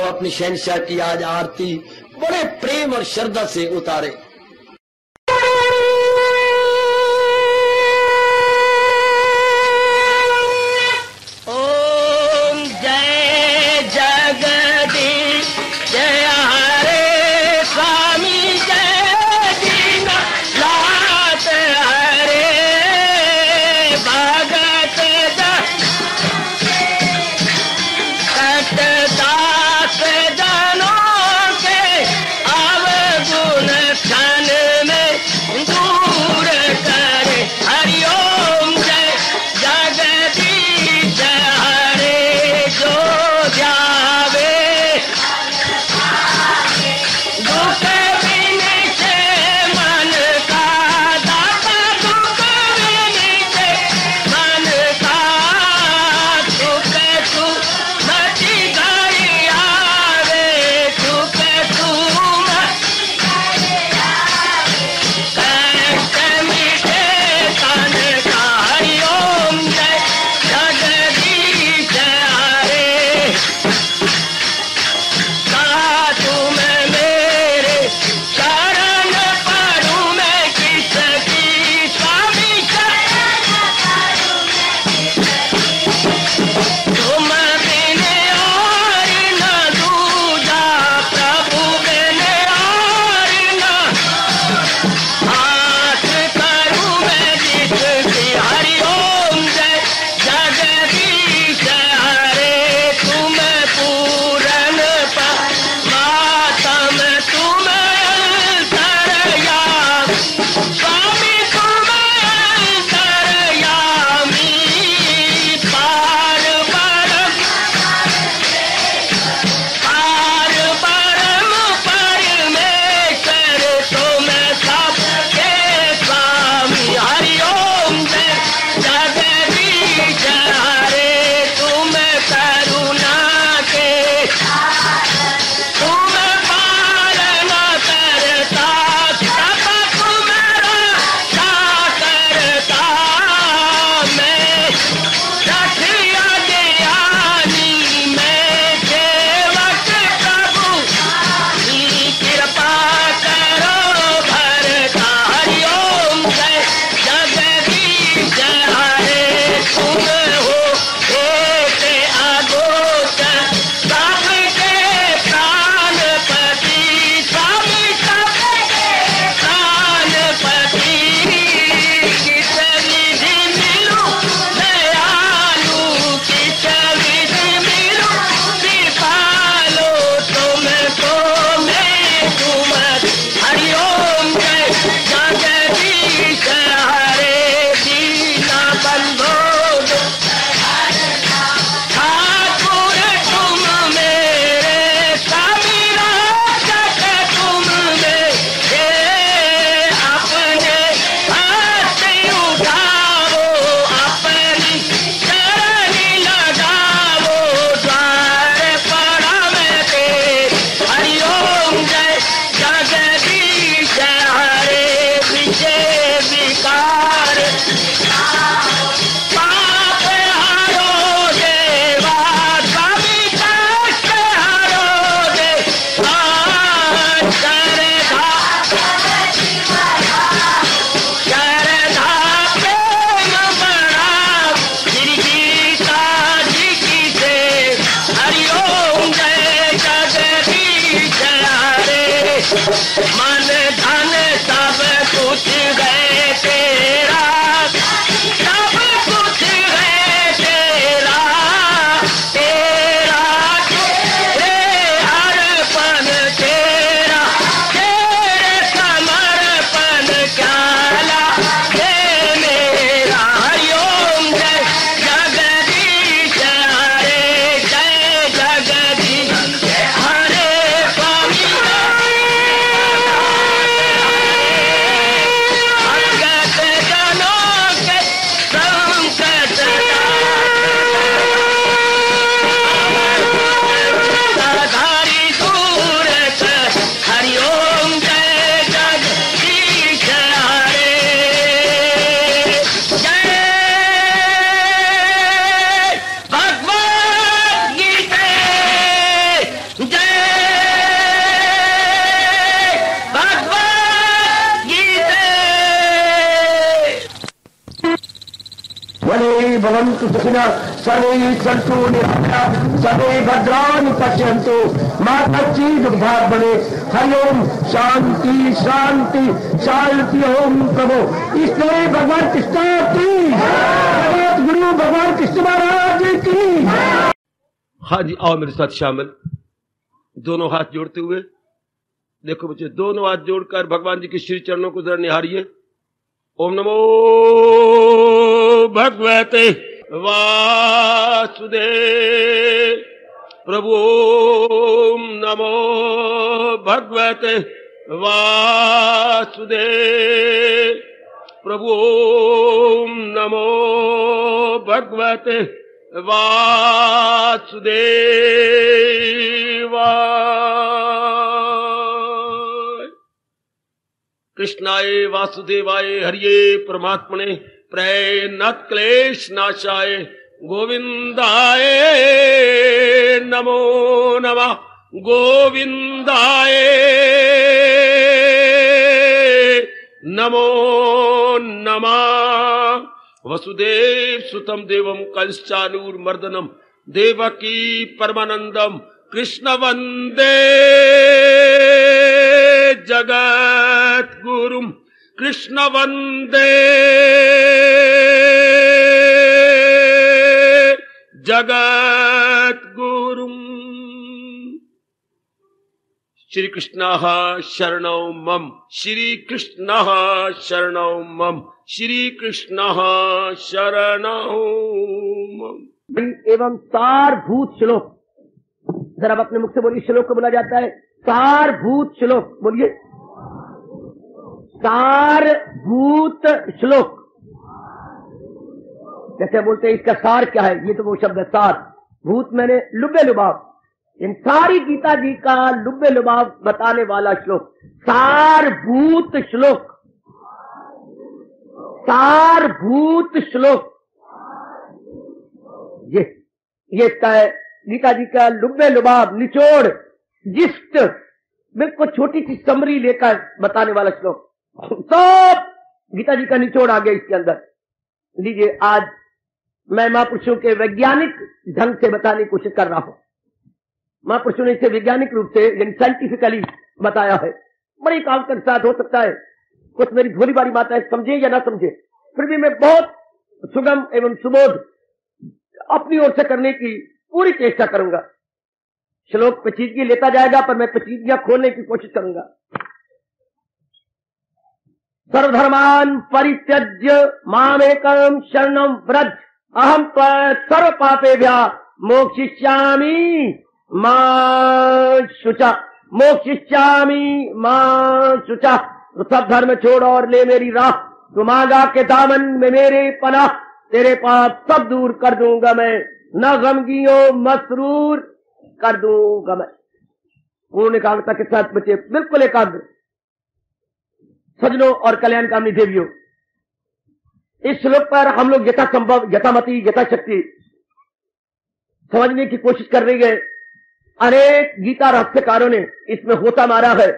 अपनी शहंशाह की आज आरती बड़े प्रेम और श्रद्धा से उतारे। ओम जय जगदीश जय हरे स्वामी जय दीना लात हरे भगत दास जनों के अवगुण भवन्तु सुखिनः सर्वे सन्तु निरामयाः सर्वे भद्राणि पश्यन्तु मा कश्चित् दुर्भाग् भवेत्। हरि ओम शांति शांति शांति। ओम प्रभु इसलिए भगवान कृष्ण की गुरु भगवान कृष्ण महाराज की। हाँ जी, आओ मेरे साथ शामिल। दोनों हाथ जोड़ते हुए देखो बच्चे, दोनों हाथ जोड़कर भगवान जी के श्री चरणों को जरा निहारिए। ओम नमो भगवते वासुदेव प्रभु। ओम नमो भगवते वासुदेव प्रभु। ओम नमो भगवते वासुदेवाय। कृष्णाय वासुदेवाय हरिये परमात्मने प्रणत क्लेश नाशाय गोविंदाय नमो नमः। गोविंदाय नमो नमः। वसुदेव सुतम देवम कंसानूरमर्दनम देवकी परमानंदम कृष्ण वंदे जगत गुरुम। कृष्ण वंदे जगत गुरुम। श्री कृष्ण शरणौ मम। श्री कृष्ण शरणौ मम। श्री कृष्ण शरणौ मम। एवं सारभूत श्लोक, जरा अपने मुख से बोलिए। श्लोक को बोला जाता है सारभूत श्लोक। बोलिए सारभूत श्लोक। जैसे बोलते हैं इसका सार क्या है, ये तो वो शब्द है सार। भूत मैंने लुब्बे लुभाव, इन सारी गीता जी का लुब्बे लुभाव बताने वाला श्लोक सारभूत श्लोक। सारभूत श्लोक ये इसका है गीता जी का लुब्बे लुभाव, निचोड़, जिस्ट, बिल्कुल छोटी सी समरी लेकर बताने वाला श्लोक। सब गीता जी का निचोड़ आ गया इसके अंदर। लीजिए, आज मैं महापुरुषों के वैज्ञानिक ढंग से बताने की कोशिश कर रहा हूं। महापुरुषों ने इसे वैज्ञानिक रूप से यानी साइंटिफिकली बताया है। बड़ी काल के साथ हो सकता है कुछ मेरी भोली बारी बात है, समझे या ना समझे, फिर भी मैं बहुत सुगम एवं सुबोध अपनी ओर से करने की पूरी चेष्टा करूंगा। श्लोक पेचीदगी लेता जाएगा पर मैं पेचीदगियां खोलने की कोशिश करूंगा। सर्वधर्मान परित्यज्य मामेकं शरणं व्रज अहम सर्व पापेभ्यः मोक्षयिष्यामि मा शुचा। मोक्षयिष्यामि मा शुचा। तो सब धर्म छोड़ और ले मेरी राह। तुम आगा के दामन में मेरे पनाह। तेरे पाप सब दूर कर दूंगा मैं, न गमगियों मसरूर कर दूंगा मैं। पूर्ण एकाग्रता के साथ बच्चे, बिल्कुल एकाग्र सजनों और कल्याणकामी देवियों, इस श्लोक पर हम लोग यथासंभव, यथामति, यथाशक्ति समझने की कोशिश कर रही है। अनेक गीता रहस्यकारों ने इसमें होता मारा है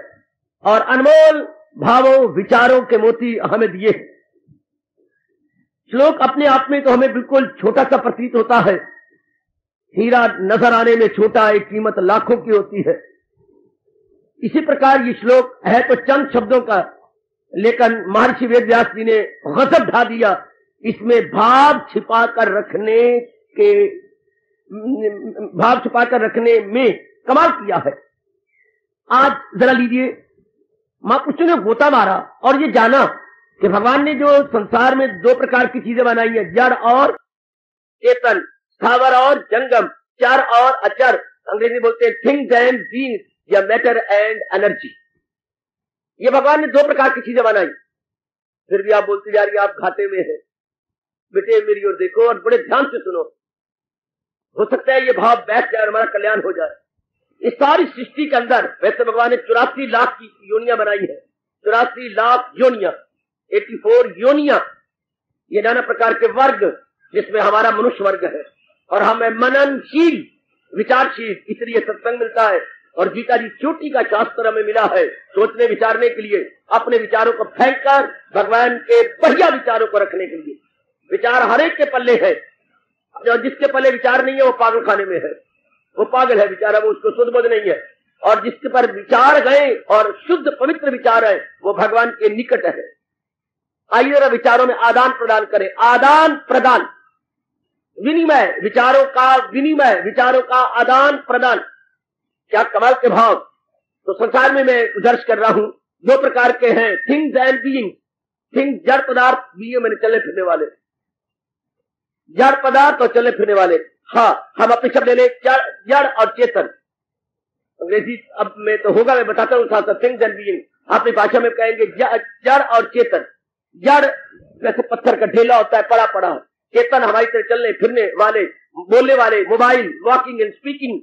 और अनमोल भावों विचारों के मोती हमें दिए। श्लोक अपने आप में तो हमें बिल्कुल छोटा सा प्रतीत होता है। हीरा नजर आने में छोटा, एक कीमत लाखों की होती है। इसी प्रकार ये श्लोक है तो चंद शब्दों का, लेकिन महर्षि वेदव्यास जी ने गजब ढा दिया। इसमें भाव छिपाकर रखने में कमाल किया है। आज जरा लीजिए, महापुरुषों ने गोता मारा और ये जाना कि भगवान ने जो संसार में दो प्रकार की चीजें बनाई है, जड़ और चेतन, स्थावर और जंगम, चर और अचर। अंग्रेजी बोलते हैं थिंग्स एंड बीइंग्स या मैटर एंड एनर्जी। ये भगवान ने दो प्रकार की चीजें बनाई। फिर भी आप बोलते जा रही, आप घाटे में हैं। बेटे मेरी ओर देखो और बड़े ध्यान से सुनो। हो सकता है ये भाव बैठ जाए और हमारा कल्याण हो जाए। इस सारी सृष्टि के अंदर वैसे भगवान ने 84 लाख की योनियां बनाई है। 84 लाख योनियां, 84 योनियां, ये नाना प्रकार के वर्ग, जिसमें हमारा मनुष्य वर्ग है। और हमें मननशील, विचारशील, इसलिए सत्संग मिलता है। और गीता जी चोटी का शास्त्र हमें मिला है सोचने विचारने के लिए, अपने विचारों को फेंक कर भगवान के बढ़िया विचारों को रखने के लिए। विचार हर एक के पल्ले है, जो जिसके पहले विचार नहीं है वो पागल खाने में है, वो पागल है बेचारा, वो उसको शुद्ध बोध नहीं है। और जिसके पर विचार गए और शुद्ध पवित्र विचार है वो भगवान के निकट है। आइए जरा विचारों में आदान प्रदान करें। आदान प्रदान, विनिमय, विचारों का विनिमय, विचारों का आदान प्रदान, क्या कमाल के भाव। तो संसार में मैं दर्ज कर रहा हूं, दो प्रकार के हैं, थिंग्स एंड बीइंग। थिंग्स जड़ पदार्थ, बीइंग मैंने चलने फिरने वाले, जड़ पदार्थ और चलने फिरने वाले। हाँ, हम अपने शब्द ले लें, जड़ और चेतन। अंग्रेजी अब मैं तो होगा, मैं बताता हूँ साथ, थिंग्स एंड बीइंग। अपनी भाषा में कहेंगे जड़ और चेतन। जड़ जैसे पत्थर का ढेला होता है, पड़ा पड़ा। चेतन हमारी तरह चलने फिरने वाले, बोलने वाले, मोबाइल, वॉकिंग एंड स्पीकिंग,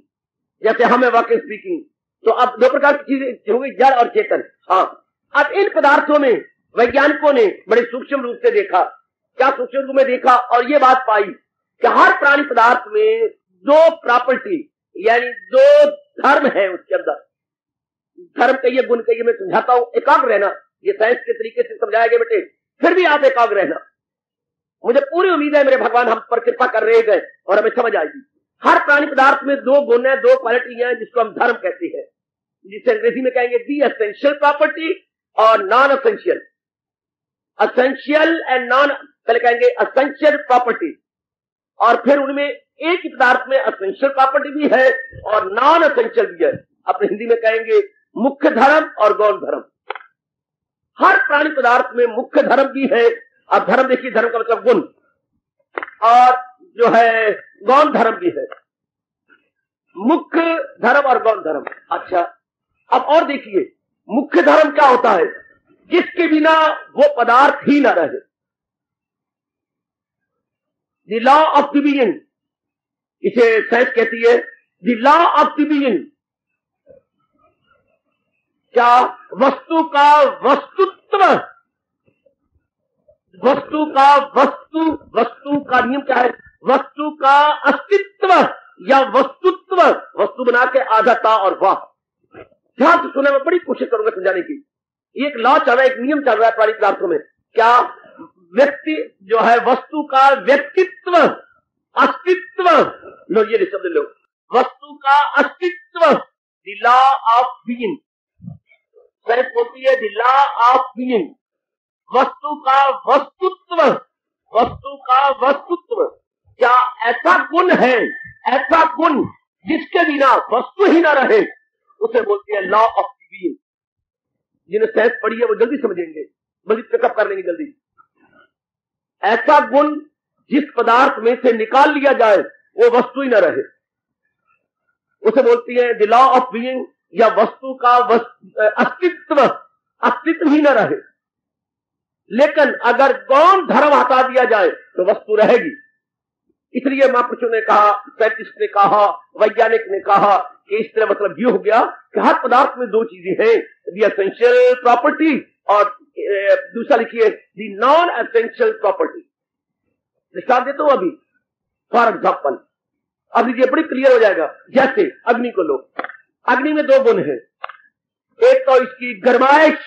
जैसे हमें वॉकिंग स्पीकिंग। तो अब दो प्रकार की चीजें होंगी, जड़ और चेतन। हाँ, अब इन पदार्थों में वैज्ञानिकों ने बड़े सूक्ष्म रूप से देखा। क्या सूक्ष्म रूप में देखा? और ये बात पाई कि हर प्राणी पदार्थ में दो प्रॉपर्टी, यानी दो धर्म है उसके अंदर। धर्म कहिए, गुण कहिए, मैं समझाता हूं। एकाग्र रहना, ये साइंस के तरीके से समझाया गया बेटे, फिर भी आप एकाग्र रहना। मुझे पूरी उम्मीद है मेरे भगवान हम पर कृपा कर रहे हैं और हमें समझ आएगी। हर प्राणी पदार्थ में दो गुण है, दो क्वालिटी है, जिसको हम धर्म कहते हैं, जिसे अंग्रेजी में कहेंगे दी एसेंशियल प्रॉपर्टी और non essential. Essential and non, पहले कहेंगे एसेंशियल प्रॉपर्टी, और फिर उनमें एक ही पदार्थ में एसेंशियल प्रॉपर्टी भी है और नॉन एसेंशियल भी है। अपने हिंदी में कहेंगे मुख्य धर्म और गौण धर्म। हर प्राणी पदार्थ में मुख्य धर्म भी है। अब धर्म देखिए, धर्म का मतलब गुण, और जो है गौण धर्म भी है। मुख्य धर्म और गौण धर्म। अच्छा, अब और देखिए, मुख्य धर्म क्या होता है? जिसके बिना वो पदार्थ ही न रहे। The law of the being, इसे साइंस कहती है the law of the being. क्या? वस्तु का वस्तुत्व, वस्तु का वस्तु का नियम क्या है? वस्तु का अस्तित्व या वस्तुत्व। वस्तु बना के आधाता और वाह। ध्यान से सुने, मैं बड़ी कोशिश करूंगा समझाने की। एक लॉ चल रहा है, एक नियम चल रहा है प्राणी पदार्थों में। क्या? व्यक्ति जो है, वस्तु का व्यक्तित्व, अस्तित्व। लो ये शब्द लो, वस्तु का अस्तित्व, the law of being. Science बोलती है द लॉ ऑफ बीइंग। वस्तु का वस्तुत्व, वस्तु का वस्तुत्व। क्या ऐसा गुण है, ऐसा गुण जिसके बिना वस्तु ही ना रहे, उसे बोलते हैं लॉ ऑफ बीइंग। जिन्हें साइंस पढ़ी है वो जल्दी समझेंगे, जल्दी पिकअप कर लेंगे जल्दी। ऐसा गुण जिस पदार्थ में से निकाल लिया जाए वो वस्तु ही न रहे, उसे बोलती है द लॉ ऑफ बीइंग, या वस्तु का अस्तित्व, अस्तित्व ही न रहे। लेकिन अगर गौण धर्म हटा दिया जाए तो वस्तु रहेगी। इसलिए महापुरुषों ने कहा, साइंटिस्ट ने कहा, वैज्ञानिक ने कहा कि इस तरह मतलब ये हो गया कि हर पदार्थ में दो चीजें हैं, दी एसेंशियल प्रॉपर्टी और दूसरा लिखिए दी नॉन एसेंशियल प्रॉपर्टी। दृष्टांत देता हूं अभी, फॉर एग्जाम्पल, अब ये बड़ी क्लियर हो जाएगा। जैसे अग्नि को लो, अग्नि में दो गुण है। एक तो इसकी गर्माइश,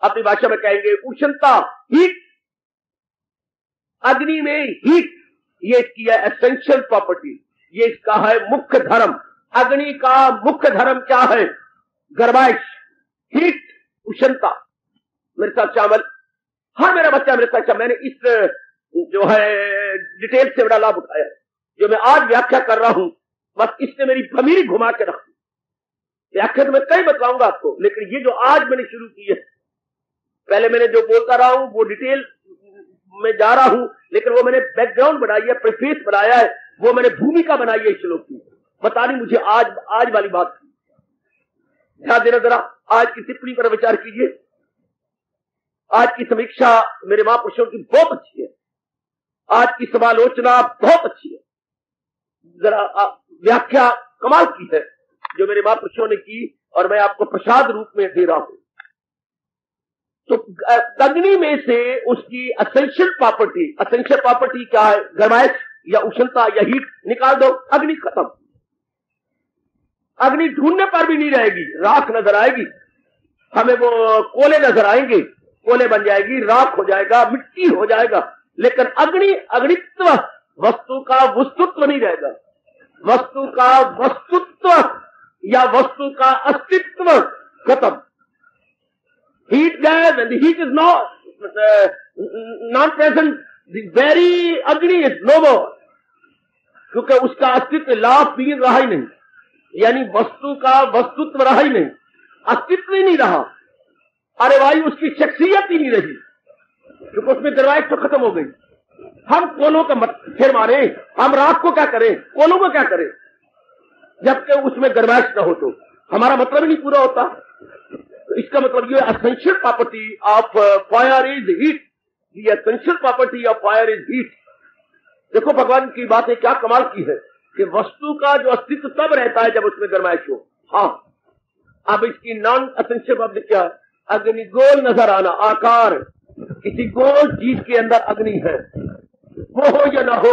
अपनी भाषा में कहेंगे उष्णता, हीट। अग्नि में हीट, ये इसकी है एसेंशियल प्रॉपर्टी, ये इसका है मुख्य धर्म। अग्नि का मुख्य धर्म क्या है? गर्माइश, हीट, उष्णता। मेरे साथ शामिल, हर मेरा बच्चा मेरे साथ शामिल। मैंने इस जो है डिटेल से बड़ा लाभ उठाया। जो मैं आज व्याख्या कर रहा हूं, बस इसने मेरी भमीरी घुमा के रखी। व्याख्या तो मैं कई बताऊंगा आपको, लेकिन ये जो आज मैंने शुरू की है, पहले मैंने जो बोलता रहा हूं वो डिटेल में जा रहा हूं, लेकिन वो मैंने बैकग्राउंड बनाई है, प्रीफेस बनाया है, वो मैंने भूमिका बनाई है इस श्लोक की। बतानी मुझे आज वाली बात। ध्यान देना जरा, आज की टिप्पणी पर विचार कीजिए। आज की समीक्षा मेरे महापुरुषों की बहुत अच्छी है, आज की समालोचना बहुत अच्छी है, जरा व्याख्या कमाल की है जो मेरे महापुरुषों ने की, और मैं आपको प्रसाद रूप में दे रहा हूं। तो अग्नि में से उसकी एसेंशियल प्रॉपर्टी क्या है? गर्माइश या उष्णता या हीट, निकाल दो, अग्नि खत्म। अग्नि ढूंढने पर भी नहीं रहेगी, राख नजर आएगी। हमें वो कोले नजर आएंगे, कोले बन जाएगी, राख हो जाएगा, मिट्टी हो जाएगा। लेकिन अग्नित्व वस्तु का वस्तुत्व नहीं रहेगा, वस्तु का वस्तुत्व या वस्तु का अस्तित्व खत्म। हीट गए, when the heat is not present, the very अग्नि is no more, क्योंकि उसका अस्तित्व लाभ पीर रहा ही नहीं, यानी वस्तु का वस्तुत्व रहा ही नहीं, अस्तित्व ही नहीं रहा। अरे भाई उसकी शख्सियत ही नहीं रही, क्योंकि उसमें दरवाज तो खत्म हो गई। हम कोनों का फिर मारे, हम रात को क्या करें, कोनों को क्या करें, जबकि उसमें गर्माइश न हो तो हमारा मतलब ही नहीं पूरा होता। तो इसका मतलब ये essential property of fire is heat, ये essential property of fire is heat. देखो भगवान की बात है, क्या कमाल की है कि वस्तु का जो अस्तित्व तब रहता है जब उसमें गर्माइश हो। हाँ, अब इसकी नॉन एसेंशियल प्रॉपर्टी क्या है? अग्नि गोल नजर आना, आकार, किसी गोल चीज के अंदर अग्नि है, वो हो या ना हो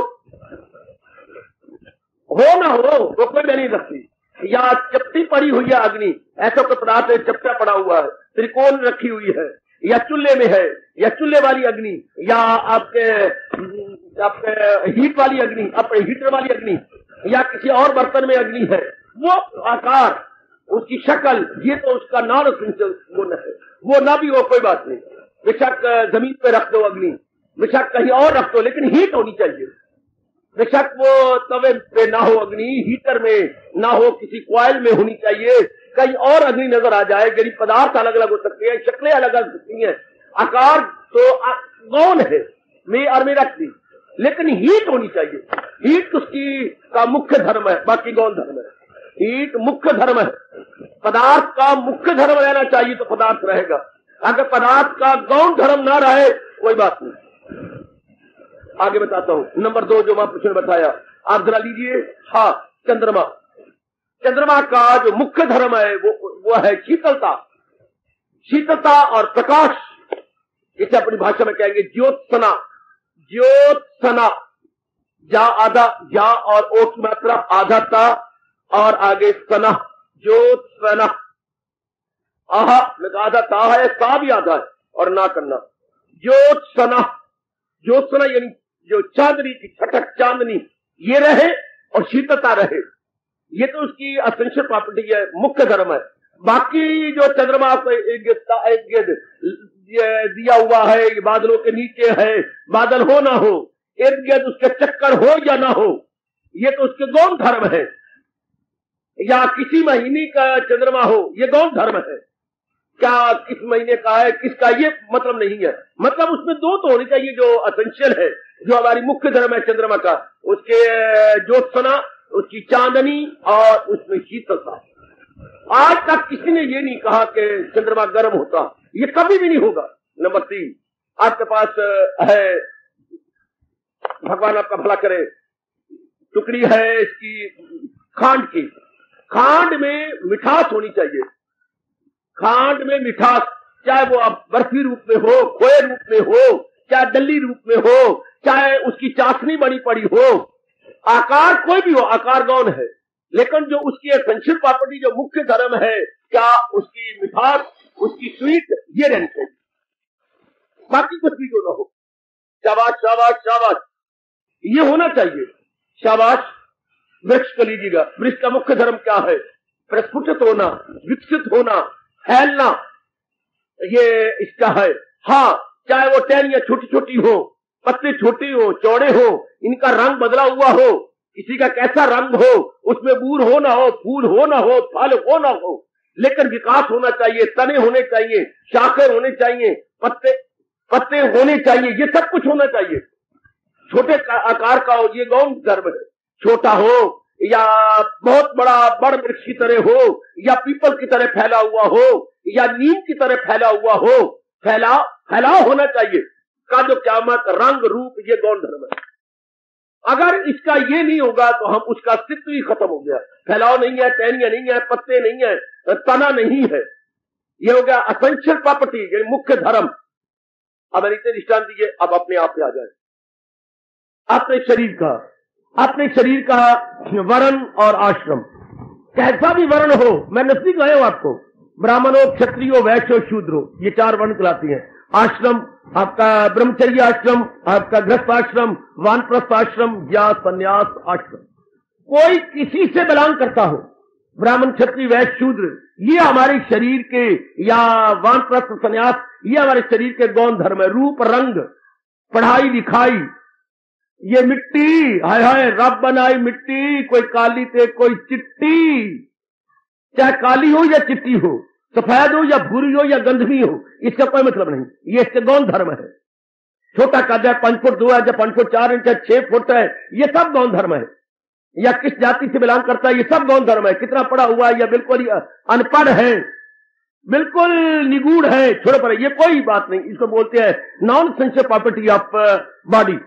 ना हो, वो कोई नहीं रखती। या चपटी पड़ी हुई है अग्नि, ऐसा कोई पदार्थ है चपटा पड़ा हुआ है, त्रिकोण रखी हुई है, या चूल्हे में है, या चूल्हे वाली अग्नि, या आपके हीट वाली अग्नि, अपने हीटर वाली अग्नि, या किसी और बर्तन में अग्नि है, वो आकार, उसकी शक्ल, ये तो उसका नॉन एसेंशियल गुण है। वो ना भी हो कोई बात नहीं, बेशक जमीन पे रख दो अग्नि, बेशक कहीं और रख दो, लेकिन हीट होनी चाहिए। बेशक वो तवे पे ना हो अग्नि, हीटर में ना हो, किसी कॉइल में होनी चाहिए, कहीं और अग्नि नजर आ जाए। यदि पदार्थ अलग अलग हो सकते हैं, शक्लें अलग अलग सकती हैं, आकार तो गौण है में रख दी, लेकिन हीट होनी चाहिए। हीट उसकी का मुख्य धर्म है, बाकी गौण धर्म है। हीट मुख्य धर्म है, पदार्थ का मुख्य धर्म रहना चाहिए तो पदार्थ रहेगा। अगर पदार्थ का गौण धर्म ना रहे कोई बात नहीं। आगे बताता हूं। नंबर 2 जो महापुरुष ने बताया, आप जरा लीजिए। हाँ, चंद्रमा, चंद्रमा का जो मुख्य धर्म है वो है शीतलता, शीतलता और प्रकाश। इसे अपनी भाषा में कहेंगे ज्योत्सना, ज्योत्सना। जा आधा, जा और ओ की मात्रा आधा ता और आगे सना, ज्योत्सना। आहा आधा ता है, सा भी आधा है और ना करना। ज्योत्सना, ज्योत्सना यानी जो चांदनी की छटक, चांदनी ये रहे और शीतलता रहे, ये तो उसकी एसेंशियल प्रॉपर्टी है, मुख्य धर्म है। बाकी जो चंद्रमा को दिया हुआ है, बादलों के नीचे है, बादल हो ना हो, इर्द गिर्द उसके चक्कर हो या ना हो, ये तो उसके गौण धर्म है। या किसी महीने का चंद्रमा हो, ये गौण धर्म है। क्या किस महीने का है, किसका, ये मतलब नहीं है। मतलब उसमें 2 तो होनी चाहिए, जो एसेंशियल है, जो हमारी मुख्य धर्म है चंद्रमा का, उसके ज्योत्सना, उसकी चांदनी और उसमें शीतलता। आज तक किसी ने ये नहीं कहा कि चंद्रमा गर्म होता, ये कभी भी नहीं होगा। नंबर 3, आपके पास है, भगवान आपका भला करे, टुकड़ी है इसकी खांड की। खांड में मिठास होनी चाहिए, खांड में मिठास, चाहे वो आप बर्फी रूप में हो, खोए रूप में हो, चाहे दल्ली रूप में हो, चाहे उसकी चाशनी बनी पड़ी हो, आकार कोई भी हो, आकार गौण है, लेकिन जो उसकी एसेंशियल प्रॉपर्टी, जो मुख्य धर्म है, क्या उसकी मिठास, उसकी स्वीट, ये रहनी चाहिए, बाकी कुछ भी जो ना हो। शाबाश शाबाश शाबाश, ये होना चाहिए। शाबाश। वृक्ष को लीजिएगा, वृक्ष का मुख्य धर्म क्या है? प्रस्फुटित होना, विकसित होना, फैलना, ये इसका है। हाँ, चाहे वो टहनियां छोटी छोटी हो, पत्ते छोटे हो, चौड़े हो, इनका रंग बदला हुआ हो, किसी का कैसा रंग हो, उसमें बूर हो ना हो, फूल हो ना हो, फल हो ना हो, लेकिन विकास होना चाहिए, तने होने चाहिए, शाखें होने चाहिए, पत्ते होने चाहिए, ये सब कुछ होना चाहिए। छोटे आकार का हो, ये गौण धर्म है। छोटा हो या बहुत बड़ वृक्ष की तरह हो, या पीपल की तरह फैला हुआ हो, या नीम की तरह फैला हुआ हो, फैलाव होना चाहिए। का जो क़यामत, रंग, रूप, ये गौण धर्म है। अगर इसका ये नहीं होगा तो हम उसका अस्तित्व ही खत्म हो गया। फैलाव नहीं है, टहनियां नहीं है, पत्ते नहीं है, तना नहीं है, ये हो गया एसेंशियल प्रॉपर्टी, यानी मुख्य धर्म। अब इतने दृष्टांत दीजिए, अब अपने आप पे आ जाए। अपने शरीर का वर्ण और आश्रम, कैसा भी वर्ण हो, मैं नजदीक आया हूं आपको, ब्राह्मण हो, क्षत्रिय हो, वैश्य हो, शूद्र हो, ये 4 वर्ण कहलाती हैं। आश्रम, आपका ब्रह्मचर्य आश्रम, आपका गृहस्थाश्रम, वानप्रस्थाश्रम या संन्यास आश्रम, कोई किसी से बिलोंग करता हो, ब्राह्मण क्षत्रिय वैश्य शूद्र, ये हमारे शरीर के, या वानप्रस्थ संन्यास, ये हमारे शरीर के गौण धर्म है। रूप रंग, पढ़ाई लिखाई, ये मिट्टी, हाय हाय रब बनाई मिट्टी, कोई काली ते कोई चिट्टी, चाहे काली हो या चिट्टी हो, सफेद हो या भूरी हो या गंधवी हो, इसका कोई मतलब नहीं, ये इसके गौण धर्म है। छोटा कद है, 5 फुट 2 है, या 5 फुट 4 इंच है, 6 फुट है, ये सब गौण धर्म है। या किस जाति से बिलोंग करता है, ये सब गौण धर्म है। कितना पढ़ा हुआ है या बिल्कुल ही अनपढ़ है, बिल्कुल निगूढ़ है, छोड़ो पर ये कोई बात नहीं, इसको बोलते हैं नॉन सेंशियल प्रॉपर्टी ऑफ बॉडी,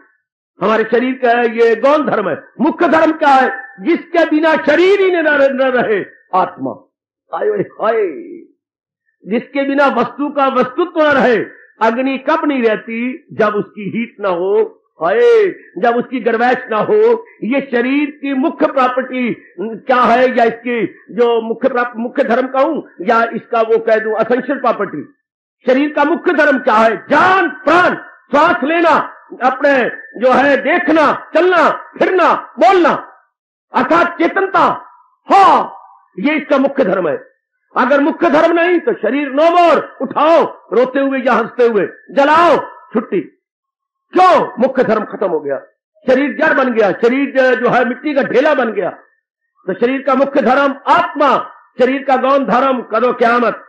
हमारे शरीर का है, ये गौण धर्म है। मुख्य धर्म क्या है? जिसके बिना शरीर ही न रहे, आत्मा। हाय हाय, जिसके बिना वस्तु का वस्तुत्व न रहे। अग्नि कब नहीं रहती? जब उसकी हीट ना हो, हाय, जब उसकी गर्वैश ना हो। ये शरीर की मुख्य प्रॉपर्टी क्या है, या इसकी जो मुख्य धर्म कहूं, या इसका वो कह दूं असेंशियल प्रॉपर्टी। शरीर का मुख्य धर्म क्या है? जान प्राण, श्वास लेना, अपने जो है देखना, चलना, फिरना, बोलना, अर्थात चेतनता। हाँ, ये इसका मुख्य धर्म है। अगर मुख्य धर्म नहीं तो शरीर नो मोर, उठाओ रोते हुए या हंसते हुए, जलाओ, छुट्टी। क्यों? मुख्य धर्म खत्म हो गया, शरीर जड़ बन गया, शरीर जो है मिट्टी का ढेला बन गया। तो शरीर का मुख्य धर्म आत्मा, शरीर का गौण धर्म करो क़यामत।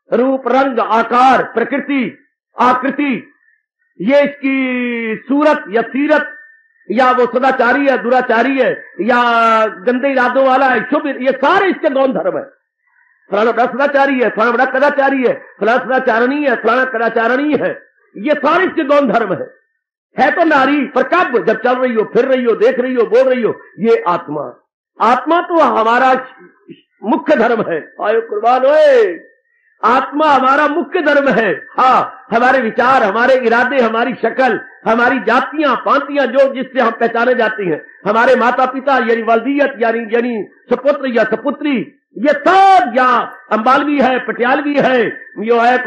रूप रंग आकार प्रकृति आकृति, ये इसकी सूरत या सीरत, या वो सदाचारी है दुराचारी है, या गंदे इरादों वाला है शुभ, ये सारे इसके गौण धर्म है। फलाना बड़ा सदाचारी है, फलाना बड़ा कदाचारी है, फलाना सदाचारणी है, फलाना कदाचारणी है, ये सारे इसके गौण धर्म है तो नारी, पर कब? जब चल रही हो, फिर रही हो, देख रही हो, बोल रही हो। ये आत्मा, आत्मा तो हमारा मुख्य धर्म है। आयो कुर्बान होए, आत्मा हमारा मुख्य धर्म है। हाँ, हमारे विचार, हमारे इरादे, हमारी शक्ल, हमारी जातियां पांतियां जो जिससे हम पहचाने जाती हैं, हमारे माता पिता यानी वालदियत यानी सपुत्र या सपुत्री, ये सब, या अंबालवी है, पटियालवी है, जो है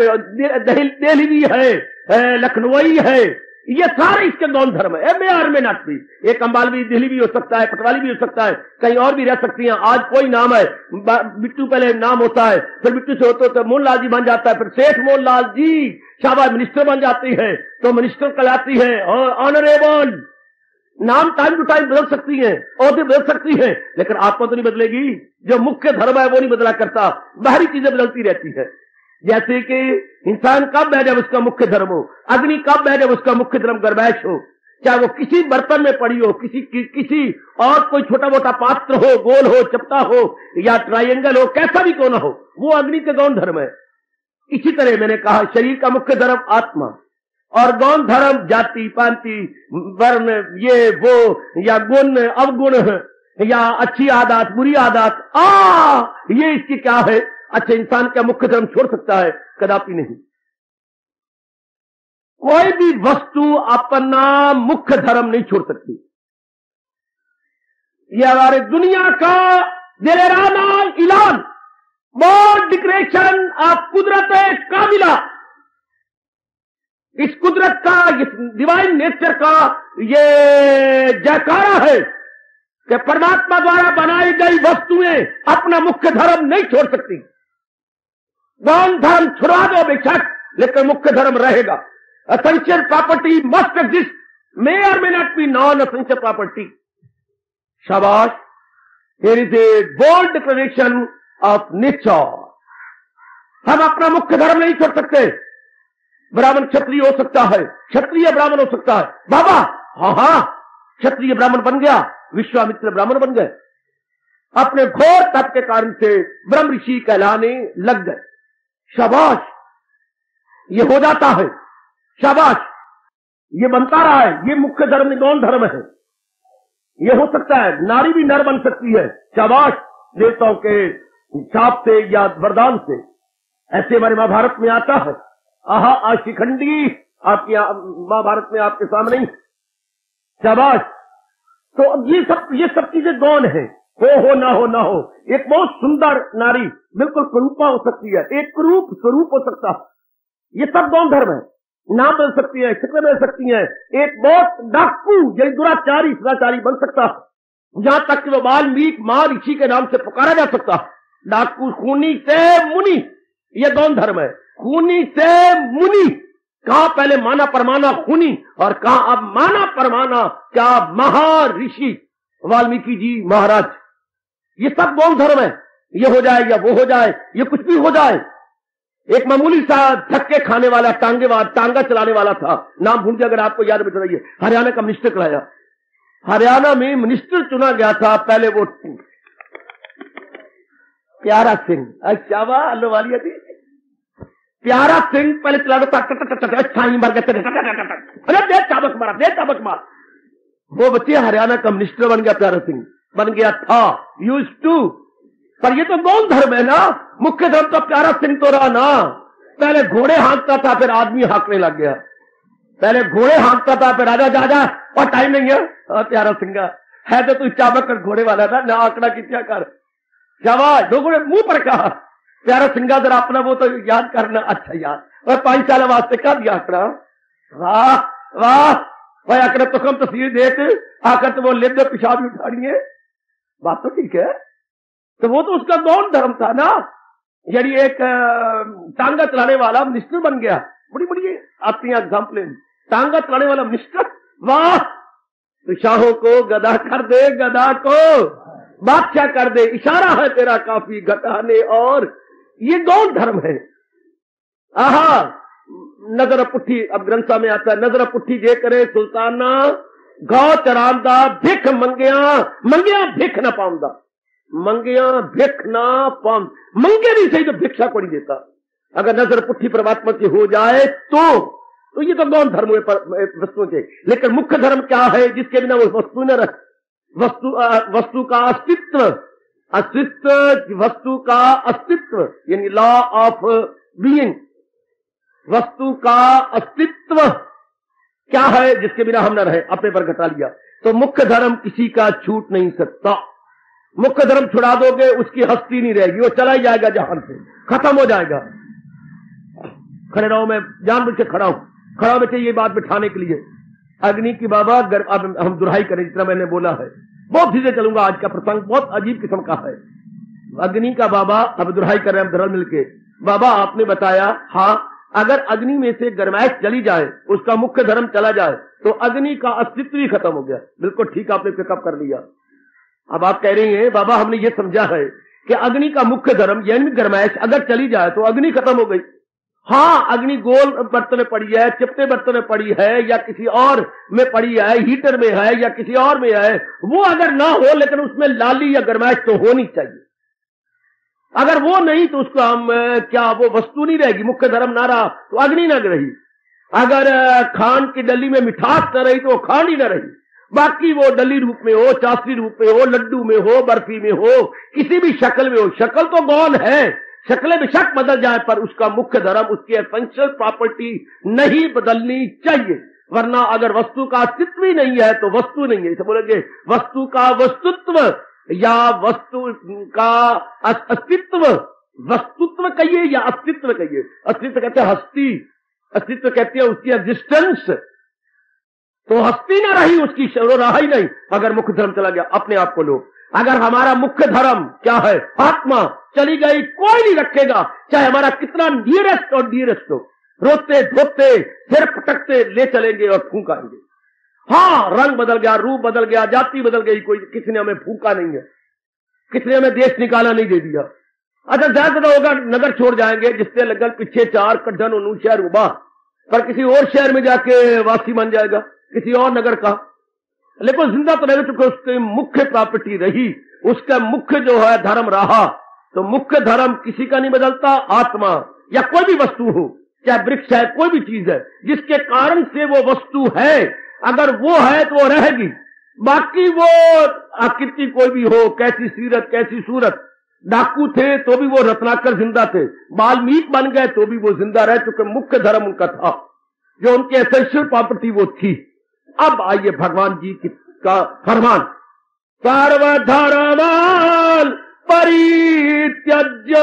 दिल्ली है, लखनऊई है, ये सारे इसके गौण धर्म है। मे आर मे नॉट बी, एक अंबालवी दिल्ली भी हो सकता है, पटवाली भी हो सकता है, कहीं और भी रह सकती हैं। आज कोई नाम है, बिट्टू पहले नाम होता है, फिर बिट्टू से होते होते मोहनलाल जी बन जाता है, फिर सेठ मोहनलाल जी, शाबाश मिनिस्टर बन जाती है, तो मिनिस्टर कहलाती है ऑनरेबल। नाम टाइम टू टाइम बदल सकती है, औहदे बदल सकती है, लेकिन आत्मा तो नहीं बदलेगी। जो मुख्य धर्म है वो नहीं बदला करता, बाहरी चीजें बदलती रहती है। जैसे कि इंसान कब है? जब उसका मुख्य धर्म हो। अग्नि कब है? जब उसका मुख्य धर्म गर्भैश हो। चाहे वो किसी बर्तन में पड़ी हो, किसी और कोई छोटा मोटा पात्र हो, गोल हो, चपटा हो या ट्रायंगल हो, कैसा भी क्यों ना हो, वो अग्नि के गौण धर्म है। इसी तरह मैंने कहा शरीर का मुख्य धर्म आत्मा, और गौण धर्म जाति पांति वर्ण, ये वो, या गुण अवगुण, या अच्छी आदत बुरी आदत, ये इसकी क्या है? अच्छा, इंसान क्या मुख्य धर्म छोड़ सकता है? कदापि नहीं। कोई भी वस्तु अपना मुख्य धर्म नहीं छोड़ सकती। यह हमारे दुनिया का दिलेराना ऐलान, बोल्ड डिक्लेरेशन ऑफ कुदरत काबिला, इस कुदरत का, इस डिवाइन नेचर का ये जयकारा है कि परमात्मा द्वारा बनाई गई वस्तुएं अपना मुख्य धर्म नहीं छोड़ सकती। गौण धर्म छुड़ा दो बेशक, लेकिन मुख्य धर्म रहेगा। Essential property must exist, may और may not be non essential property. शाबाश, here is a bold declaration of nature. हम अपना मुख्य धर्म नहीं छोड़ सकते। ब्राह्मण क्षत्रिय हो सकता है, क्षत्रिय ब्राह्मण हो सकता है। बाबा हाँ, क्षत्रिय ब्राह्मण बन गया, विश्वामित्र ब्राह्मण बन गए, अपने घोर तप के कारण से ब्रह्म ऋषि कहलाने लग गए। शाबाश, ये हो जाता है, शाबाश, ये बनता रहा है, ये मुख्य धर्म गौण धर्म है। ये हो सकता है, नारी भी नर बन सकती है, शाबाश, देवताओं के शाप से या वरदान से। ऐसे हमारे महाभारत में आता है। आज शिखंडी आपकी महाभारत में आपके सामने ही, शाबाश। तो ये सब चीजें गौण है, हो ना हो। एक बहुत सुंदर नारी बिल्कुल कुरूपा हो सकती है, एक कुरूप स्वरूप हो सकता है, ये सब गौण धर्म है। नाम बदल सकती है, शक्लें बदल सकती हैं। एक बहुत डाकू यानी दुराचारी सदाचारी बन सकता है, जहां तक कि वो वाल्मीकि मां ऋषि के नाम से पुकारा जा सकता है। डाकू खूनी से मुनि, ये गौण धर्म है। खूनी से मुनि, कहा पहले माना परमाना खूनी और कहा अब माना परमाना क्या महर्षि वाल्मीकि जी महाराज। ये सब गौण धर्म है। ये हो जाए या वो हो जाए, ये कुछ भी हो जाए। एक मामूली सा धक्के खाने वाला टांगा चलाने वाला था, नाम भूल गया, अगर आपको याद बताइए, हरियाणा का मिनिस्टर कराया। हरियाणा में मिनिस्टर चुना गया था पहले वो प्यारा सिंह। अच्छा वाह वाली थी प्यारा सिंह, पहले चला रहा था, छाई मार गया, अरे दे चाबक मारा, दे चाबक मार। वो बच्चे हरियाणा का मिनिस्टर बन गया, प्यारा सिंह बन गया था, यूज टू। पर ये तो गौण धर्म है ना। मुख्य धर्म तो प्यारा सिंह तो रहा ना। पहले घोड़े हाँकता था, फिर आदमी हाँकने लग गया। पहले घोड़े हाँकता था, फिर राजा जा जा और टाइम नहीं है। प्यारा सिंह है तो तू चाबक कर घोड़े वाला था ना, आंकड़ा की क्या कर शाबाश, दो घोड़े मुंह पर कहा। प्यारा सिंह जरा अपना वो तो याद करना। अच्छा याद, और 5 साल वास्ते क्या दिया आंकड़ा। वाह वाह भाई, आंकड़ा तो कम तस्वीर देख, आकर तो वो ले दो पेशाब उठानी है, बात तो ठीक है। तो वो तो उसका गौण धर्म था ना। यानी एक टांगा चलाने वाला मिनिस्टर बन गया। बड़ी बड़ी आती हैं एग्जाम्पलें, टांगा चलाने वाला मिनिस्टर, वाह। तो शाहों को गदा कर दे, गदा को बादशाह कर दे, इशारा है तेरा काफी घटाने, और ये गौण धर्म है। आहा, नजर पुट्ठी, अब ग्रंथा में आता है, नजर पुट्ठी जे करे सुल्ताना, गौ चरांदा भिख मंगिया भिख न पाऊंदा। मंगिया भिख ना पाऊं, मंगे नहीं सही तो भिक्षा को नहीं देता। अगर नजर पुट्ठी परमात्मा की हो जाए तो ये तो गौण धर्म हुए वस्तुओं के। लेकिन मुख्य धर्म क्या है, जिसके बिना वो वस्तु न रख, वस्तु का अस्तित्व, वस्तु का अस्तित्व यानी लॉ ऑफ बीइंग, वस्तु का अस्तित्व क्या है जिसके बिना हम न रहे, अपने पर घटा लिया। तो मुख्य धर्म किसी का छूट नहीं सकता। मुख्य धर्म छुड़ा दोगे उसकी हस्ती नहीं रहेगी, वो चला ही जाएगा जहान से, खत्म हो जाएगा। खड़े रहो, मैं जानबूझ के खड़ा बच्चे ये बात बिठाने के लिए। अग्नि की बाबा, अब हम दुहाई करें, जितना मैंने बोला है बहुत धीरे चलूंगा। आज का प्रसंग बहुत अजीब किस्म का है। अग्नि का बाबा अब दुहाई कर रहे हैं धर्म मिलके। बाबा आपने बताया, हाँ, अगर अग्नि में से गरमाइश चली जाए, उसका मुख्य धर्म चला जाए, तो अग्नि का अस्तित्व ही खत्म हो गया। बिल्कुल ठीक, आपने पिकअप कर लिया। अब आप कह रही हैं बाबा हमने ये समझा है कि अग्नि का मुख्य धर्म यानी गरमाइश अगर चली जाए तो अग्नि खत्म हो गई। हाँ, अग्नि गोल बर्तन में पड़ी है, चिपटे बर्तन में पड़ी है, या किसी और में पड़ी है, हीटर में है या किसी और में है, वो अगर ना हो लेकिन उसमें लाली या गरमाइश तो होनी चाहिए। अगर वो नहीं तो उसको हम क्या, वो वस्तु नहीं रहेगी, मुख्य धर्म ना रहा तो अग्नि ना रही। अगर खांड की डली में मिठास न रही तो वो खांड ही ना रही। बाकी वो डली रूप में हो, चाशनी रूप में हो, लड्डू में हो, बर्फी में हो, किसी भी शक्ल में हो, शक्ल तो गौण है, शक्लें बेशक बदल जाए पर उसका मुख्य धर्म, उसकी एसेंशियल प्रॉपर्टी नहीं बदलनी चाहिए। वरना अगर वस्तु का अस्तित्व ही नहीं है तो वस्तु नहीं है। इसे बोलेंगे वस्तु का वस्तुत्व या वस्तु का अस्तित्व। वस्तुत्व कहिए या अस्तित्व कहिए। अस्तित्व कहते हैं हस्ती, अस्तित्व कहते हैं उसकी एग्जिस्टेंस। तो हस्ती ना रही उसकी, रहा ही नहीं अगर मुख्य धर्म चला गया। अपने आप को लो, अगर हमारा मुख्य धर्म क्या है, आत्मा चली गई, कोई नहीं रखेगा, चाहे हमारा कितना नियरेस्ट और डियरेस्ट हो। रोते धोते सिर पटकते ले चलेंगे और फूंकाएंगे। हाँ, रंग बदल गया, रूप बदल गया, जाति बदल गई, कोई किसी ने हमें फूंका नहीं है, किसी ने हमें देश निकाला नहीं दे दिया। अच्छा ज्यादा होगा नगर छोड़ जाएंगे, जिससे लगन पीछे 4 कड्ढन उन्नू शहर उबा, पर किसी और शहर में जाके वासी बन जाएगा, किसी और नगर का। लेकिन जिंदा तो रह चुके, उसकी मुख्य प्रॉपर्टी रही, उसका मुख्य जो है धर्म रहा। तो मुख्य धर्म किसी का नहीं बदलता। आत्मा या कोई भी वस्तु हो, चाहे वृक्ष है, कोई भी चीज है जिसके कारण से वो वस्तु है, अगर वो है तो वो रहेगी। बाकी वो आकृति कोई भी हो, कैसी सीरत कैसी सूरत, डाकू थे तो भी वो रत्नाकर जिंदा थे, वाल्मीकि बन गए तो भी वो जिंदा रह चुके। मुख्य धर्म उनका था, जो उनकी एसेंशियल प्रॉपर्टी वो थी। अब आइए भगवान जी का फरमान, सर्वधर्मान परित्यज्य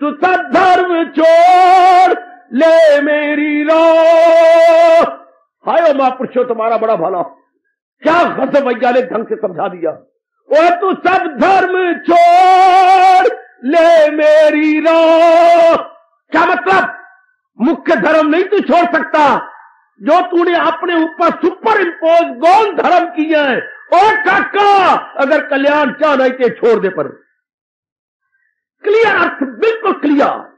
तू सद्धर्म छोड़ ले मेरी रो महापुरुषों तुम्हारा बड़ा भला। क्या गजब वैज्ञानिक ढंग से समझा दिया। और तू सब धर्म छोड़ ले मेरी राह। क्या मतलब? मुख्य धर्म नहीं तू छोड़ सकता, जो तूने अपने ऊपर सुपर इम्पोज गौण धर्म किए हैं। और काका अगर कल्याण चाह नहीं तो छोड़ दे। पर क्लियर अर्थ, बिल्कुल क्लियर।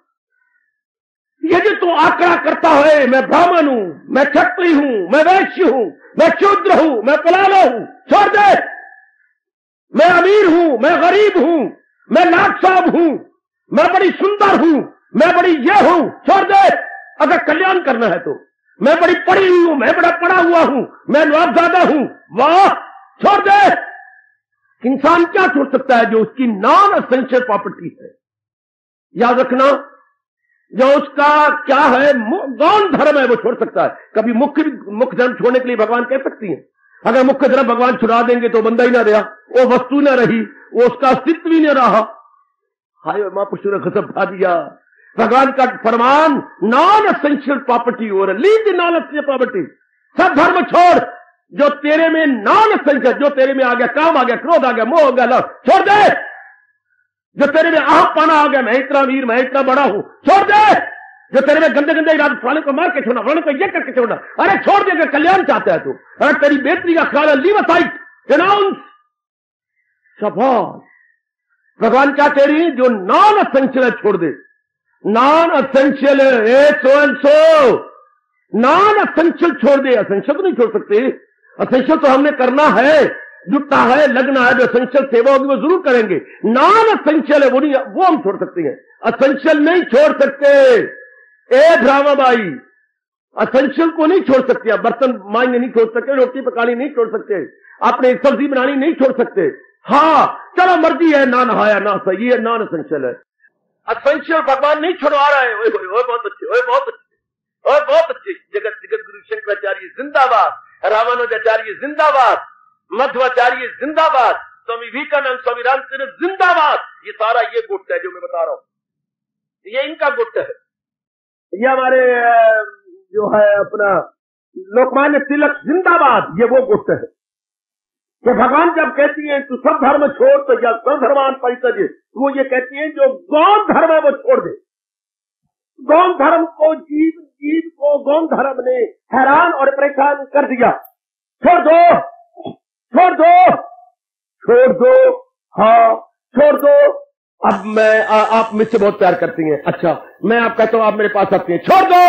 ये जो तू आंकड़ा करता है, मैं ब्राह्मण हूं, मैं क्षत्रिय हूं, मैं वैश्य हूं, मैं शूद्र हूं, मैं कुलालो हूं, छोड़ दे। मैं अमीर हूं, मैं गरीब हूं, मैं लाट साहब हूं, मैं बड़ी सुंदर हूं, मैं बड़ी ये हूं, छोड़ दे। अगर कल्याण करना है तो मैं बड़ी पढ़ी हुई हूं, मैं बड़ा पढ़ा हुआ हूं, मैं नवाबजादा हूं, वाह, छोड़ दे। इंसान क्या छोड़ सकता है? जो उसकी नॉन एसेंशियल प्रॉपर्टी है। याद रखना, जो उसका क्या है गौण धर्म है वो छोड़ सकता है। कभी मुख्य धर्म छोड़ने के लिए भगवान कह सकती है। अगर मुख्य धर्म भगवान छुड़ा देंगे तो बंदा ही ना रहा, वो वस्तु ना रही, वो उसका अस्तित्व ही नहीं रहा। हाय महापुरुषों ने गजब बता दिया। भगवान का फरमान नॉन एसेंशियल प्रॉपर्टी हो रहा है, leave the non essential property. सब धर्म छोड़, जो तेरे में नॉन एसेंशियल, जो तेरे में आ गया, काम आ गया, क्रोध आ गया, मोह हो गया, लव, छोड़ दे। जो तेरे में आहपाना आ गया, मैं इतना वीर, मैं इतना बड़ा हूं, छोड़ दे। जो तेरे में गंदे गंदे इरादे, फलाने को मार के छोड़ना, फलाने को ये करके छोड़ना, अरे छोड़ दे। कल्याण चाहता है तू, अरे तेरी बेहतरी का ख्याल है, लीव असाइड, डिनाउंस। शाबाश। भगवान क्या कह रही है? जो नॉन एसेंशियल है छोड़ दे। नॉन एसेंशियल है so and so, non essential छोड़ दे। एसेंशियल तो नहीं छोड़ सकते। एसेंशियल तो हमने करना है, जुटना है, लगना है। जो एसेंशियल सेवा होगी वो जरूर करेंगे। नॉन एसेंशियल है वो नहीं, वो हम छोड़ सकते हैं, एसेंशियल नहीं छोड़ सकते। ए ब्राह्मण भाई, एसेंशियल को नहीं छोड़ सकते। बर्तन मांजने नहीं छोड़ सकते, रोटी पकानी नहीं छोड़ सकते, अपने सब्जी बनानी नहीं छोड़ सकते। हाँ चलो मर्जी है, ना नहाया ना सही है, नॉन एसेंशियल है। एसेंशियल भगवान नहीं छुड़वा रहा है। ओए बहुत अच्छे, ओए बहुत अच्छे, ओए बहुत अच्छे। जगत जगत गुरु शंकराचार्य जिंदाबाद, रामानुजाचार्य जिंदाबाद, मध्वाचार्य जिंदाबाद, स्वामी विवेकानंद, स्वामी रामचंद्र जिंदाबाद। ये सारा ये गुट है जो मैं बता रहा हूं, ये इनका गुट है। ये हमारे जो है अपना लोकमान्य तिलक जिंदाबाद, ये वो गुट है कि भगवान जब कहती है तू सब धर्म छोड़ तो या सर्वधर्मान परित्यज्य, वो ये कहती है जो गौण धर्म है वो छोड़ दे। गौण धर्म को जीव को गौण धर्म ने हैरान और परेशान कर दिया। छोड़ दो, छोड़ दो, छोड़ दो, हाँ छोड़ दो। अब मैं आप मुझसे बहुत प्यार करती हैं, अच्छा मैं आप कहता हूं आप मेरे पास आती हैं, छोड़ दो।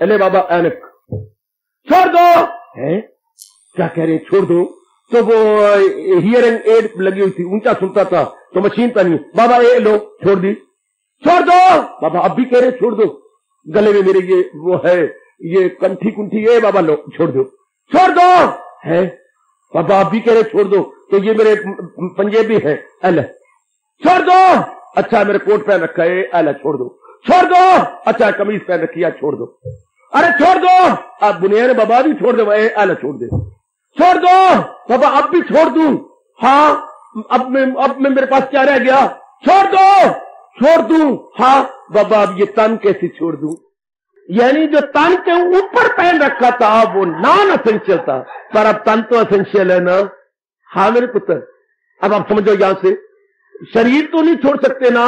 अले बाबा ऐनक छोड़ दो। है क्या कह रहे हैं? छोड़ दो। तो वो हियरिंग एड लगी हुई थी, ऊंचा सुनता था तो मशीन पहनी, बाबा ये लो, छोड़ दी। छोड़ दो बाबा, अब भी कह रहे छोड़ दो। गले में मेरे ये वो है, ये कंठी कुंठी, ये बाबा लो, छोड़ दो, छोड़ दो। है बाबा आप भी कह रहे छोड़ दो, तो ये मेरे पंजेबी है, अल छोड़ दो। अच्छा मेरे कोट पहन रखा है, अल छोड़ दो, छोड़ दो। अच्छा कमीज पहन रखी है, छोड़ दो। अरे छोड़ दो। अब बुनियाद बाबा भी छोड़ दो, अल छोड़ दे, छोड़ दो बाबा, अब भी छोड़ दूं। हाँ अब मैं मेरे पास क्या रह गया? छोड़ दो, छोड़ दूं। हाँ बाबा अब ये तन कैसे छोड़ दूं? यानी जो तन के ऊपर पहन रखा था वो नॉन एसेंशियल था, पर अब तन तो एसेंशियल है ना। हाँ मेरे पुत्र, अब आप समझो यहां से शरीर तो नहीं छोड़ सकते ना।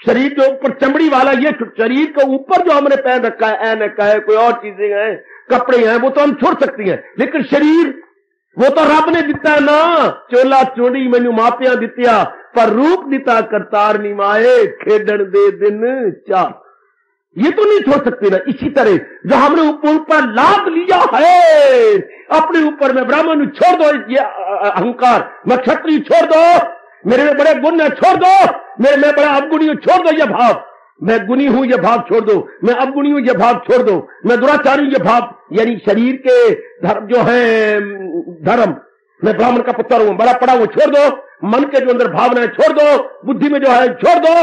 शरीर के ऊपर चमड़ी वाला ये शरीर के ऊपर जो हमने पहन रखा है, ऐनक है, कोई और चीजें हैं, कपड़े हैं, वो तो हम छोड़ सकते हैं, लेकिन शरीर वो तो रब ने दिता है ना। चोला चोड़ी मैनू मापिया दित्या, पर रूप दिता करतार निमाए, खेडन दे दिन चार। ये तो नहीं छोड़ सकते ना। इसी तरह जो हमने ऊपर लाद लिया है अपने ऊपर, मैं ब्राह्मण छोड़ दो ये अहंकार, मैं क्षत्रिय छोड़ दो, मेरे में बड़े गुण है छोड़ दो, मैं बड़ा अवगुणी हूं छोड़ दो ये भाव, मैं गुणी हूं ये भाव छोड़ दो, मैं अवगुणी हूं ये भाव छोड़ दो, मैं दुराचारी हूं ये भाव, यानी शरीर के धर्म जो है धर्म, मैं ब्राह्मण का पुत्र हूं, बड़ा पड़ा हूं, छोड़ दो। मन के जो अंदर भावना है छोड़ दो, बुद्धि में जो है छोड़ दो,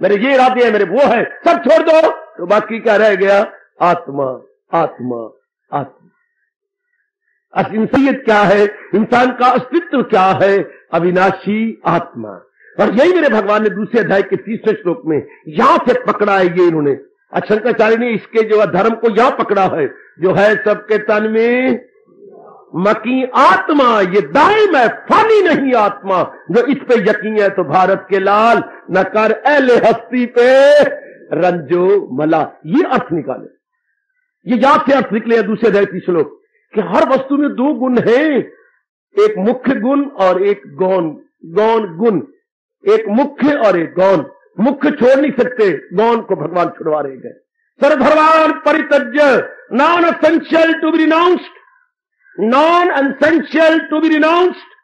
मेरे ये इरादे हैं, मेरे वो है, सब छोड़ दो। तो बाकी क्या रह गया? आत्मा, आत्मा, आत्मा। इंसानियत क्या है? इंसान का अस्तित्व क्या है? अविनाशी आत्मा। और यही मेरे भगवान ने दूसरे अध्याय के 30वें श्लोक में यहां से पकड़ा है। ये इन्होंने शंकराचार्य ने इसके जो धर्म को यहां पकड़ा है, जो है सबके तन में मकी आत्मा ये दाइम है, फानी नहीं आत्मा, जो इस पे यकीन है तो भारत के लाल, न कर एले हस्ती पे रंजो मला। ये अर्थ निकाले, ये याद से अर्थ निकले दूसरे अध्याय की श्लोक कि हर वस्तु में दो गुण हैं, एक मुख्य गुण और एक गौण गुण, एक मुख्य और एक गौण। मुख्य छोड़ नहीं सकते, गौण को भगवान छुड़वा रहे गए। सर्वधर्मान परित्यज्य, non essential to be renounced, non essential to be renounced.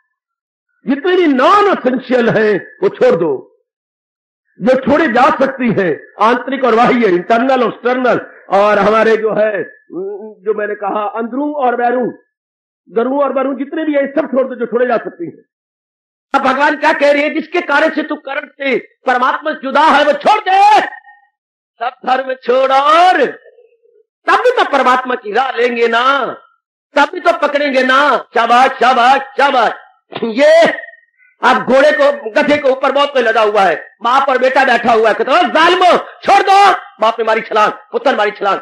जितने भी नॉन एसेंशियल है वो छोड़ दो, जो छोड़े जा सकती है, आंतरिक और बाह्य, इंटरनल और एक्सटर्नल, और हमारे जो है, जो मैंने कहा अंदरू और बैरू, गरू और बरू जितने भी है सब छोड़ दो जो छोड़े जा सकती है। अब भगवान क्या कह रहे हैं, जिसके कारण से तू करण से परमात्मा जुदा है वो छोड़ दे, सब धर्म छोड़, और तब भी तो परमात्मा की राह लेंगे ना, तब भी तो पकड़ेंगे ना। शाबाश शाबाश शाबाश। ये अब घोड़े को, गधे को ऊपर बहुत पे लगा हुआ है, बाप और बेटा बैठा हुआ है, कहते जालिमो छोड़ दो, बाप ने मारी छलांग, पुत्र मारी छलांग,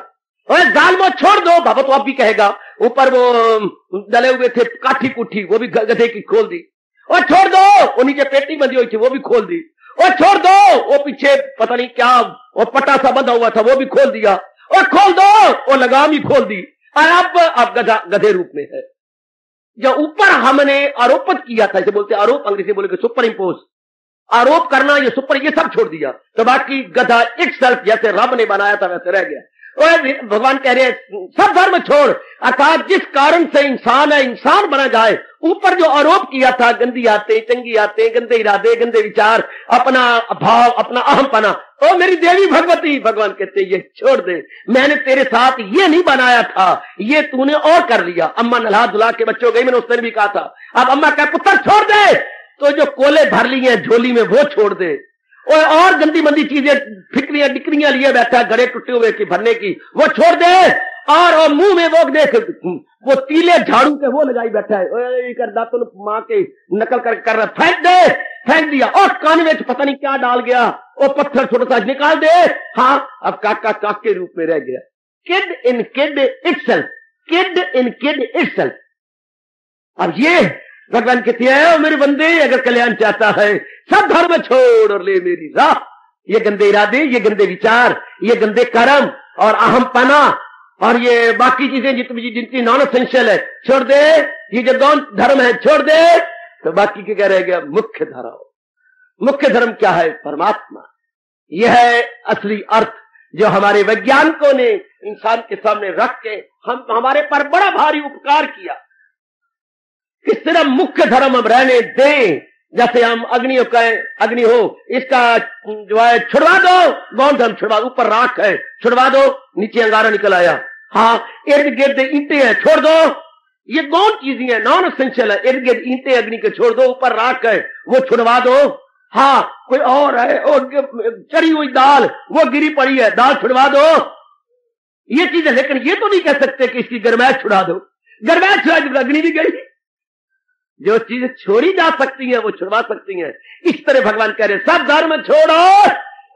जालिमो छोड़ दो, बाबा तो अब भी कहेगा। ऊपर वो डले हुए थे काठी कुठी, वो भी गधे की खोल दी, और छोड़ दो, वो नीचे पेटी बंधी हुई थी वो भी खोल दी, और छोड़ दो, वो पीछे पता नहीं क्या वो पट्टा सा बंधा हुआ था वो भी खोल दिया, और खोल दो, वो लगाम ही खोल दी, और अब गधे रूप में है। जो ऊपर हमने आरोपित किया था, इसे बोलते आरोप, अंग्रेजी बोले सुपर इम्पोज, आरोप करना, ये सुपर, ये सब छोड़ दिया, तो बाकी गधा इट सेल्फ जैसे रब ने बनाया था वैसे रह गया। और भगवान कह रहे हैं सब धर्म छोड़, अर्थात जिस कारण से इंसान है इंसान बना जाए, ऊपर जो आरोप किया था, गंदी आते, चंगी आते, गंदे इरादे, गंदे विचार, अपना भाव, अपना अहमपना, ओ मेरी देवी भगवती, भगवान कहते ये छोड़ दे, मैंने तेरे साथ ये नहीं बनाया था, ये तूने और कर लिया। अम्मा नल्हा धुला के बच्चों गई, मैंने उस दिन भी कहा था, अब अम्मा क्या पुत्र छोड़ दे, तो जो कोले भर ली हैं झोली में वो छोड़ दे, और गंदी मंदी चीजें फिक्रियां डिक्रियां लिए बैठा है गड़े टूटे हुए की भरने की, वो छोड़ दे, और मुंह में वो देख वो तीले झाड़ू के वो लगाई बैठा है, कर दातुन मां के नकल कर रहा, फेंक दे, फेंक दिया, और कान में पता नहीं क्या डाल गया, वो पत्थर छोटा सा निकाल दे, हाँ अब काका काक के रूप में रह गया। Kid in kid itself, kid in kid itself. अब ये भगवान कहते हैं मेरे बंदे अगर कल्याण चाहता है सब धर्म छोड़ और ले मेरी राह। ये गंदे इरादे, ये गंदे विचार, ये गंदे कर्म और अहमपना और ये बाकी चीजें जितनी नॉन एसेंशियल है छोड़ दे, ये जो गौण धर्म है छोड़ दे, तो बाकी क्या रहेगा मुख्य धर्म। मुख्य धर्म क्या है? परमात्मा। यह है असली अर्थ जो हमारे वैज्ञानिकों ने इंसान के सामने रख के हमारे पर बड़ा भारी उपकार किया। किस तरह मुख्य धर्म हम रहने दें, जैसे हम अग्नि हो इसका जो है छुड़वा दो, गौण धर्म छुड़वा दो, ऊपर राख है छुड़वा दो, नीचे अंगारा निकल आया, हाँ इर्द गिर्द ईंटें हैं छोड़ दो, ये गौण चीजें हैं, नॉन एसेंशियल है, इर्द गिर्द ईंटें अग्नि के छोड़ दो, ऊपर राख है वो छुड़वा दो, हाँ कोई और है और चढ़ी हुई दाल वो गिरी पड़ी है दाल छुड़वा दो, ये चीजें। लेकिन ये तो नहीं कह सकते कि इसकी गर्मैश छुड़ा दो, गर्मैश छुड़ा दी अग्नि भी गई। जो चीजें छोड़ी जा सकती हैं वो छुड़वा सकती हैं। इस तरह भगवान कह रहे सब धर्म छोड़ो,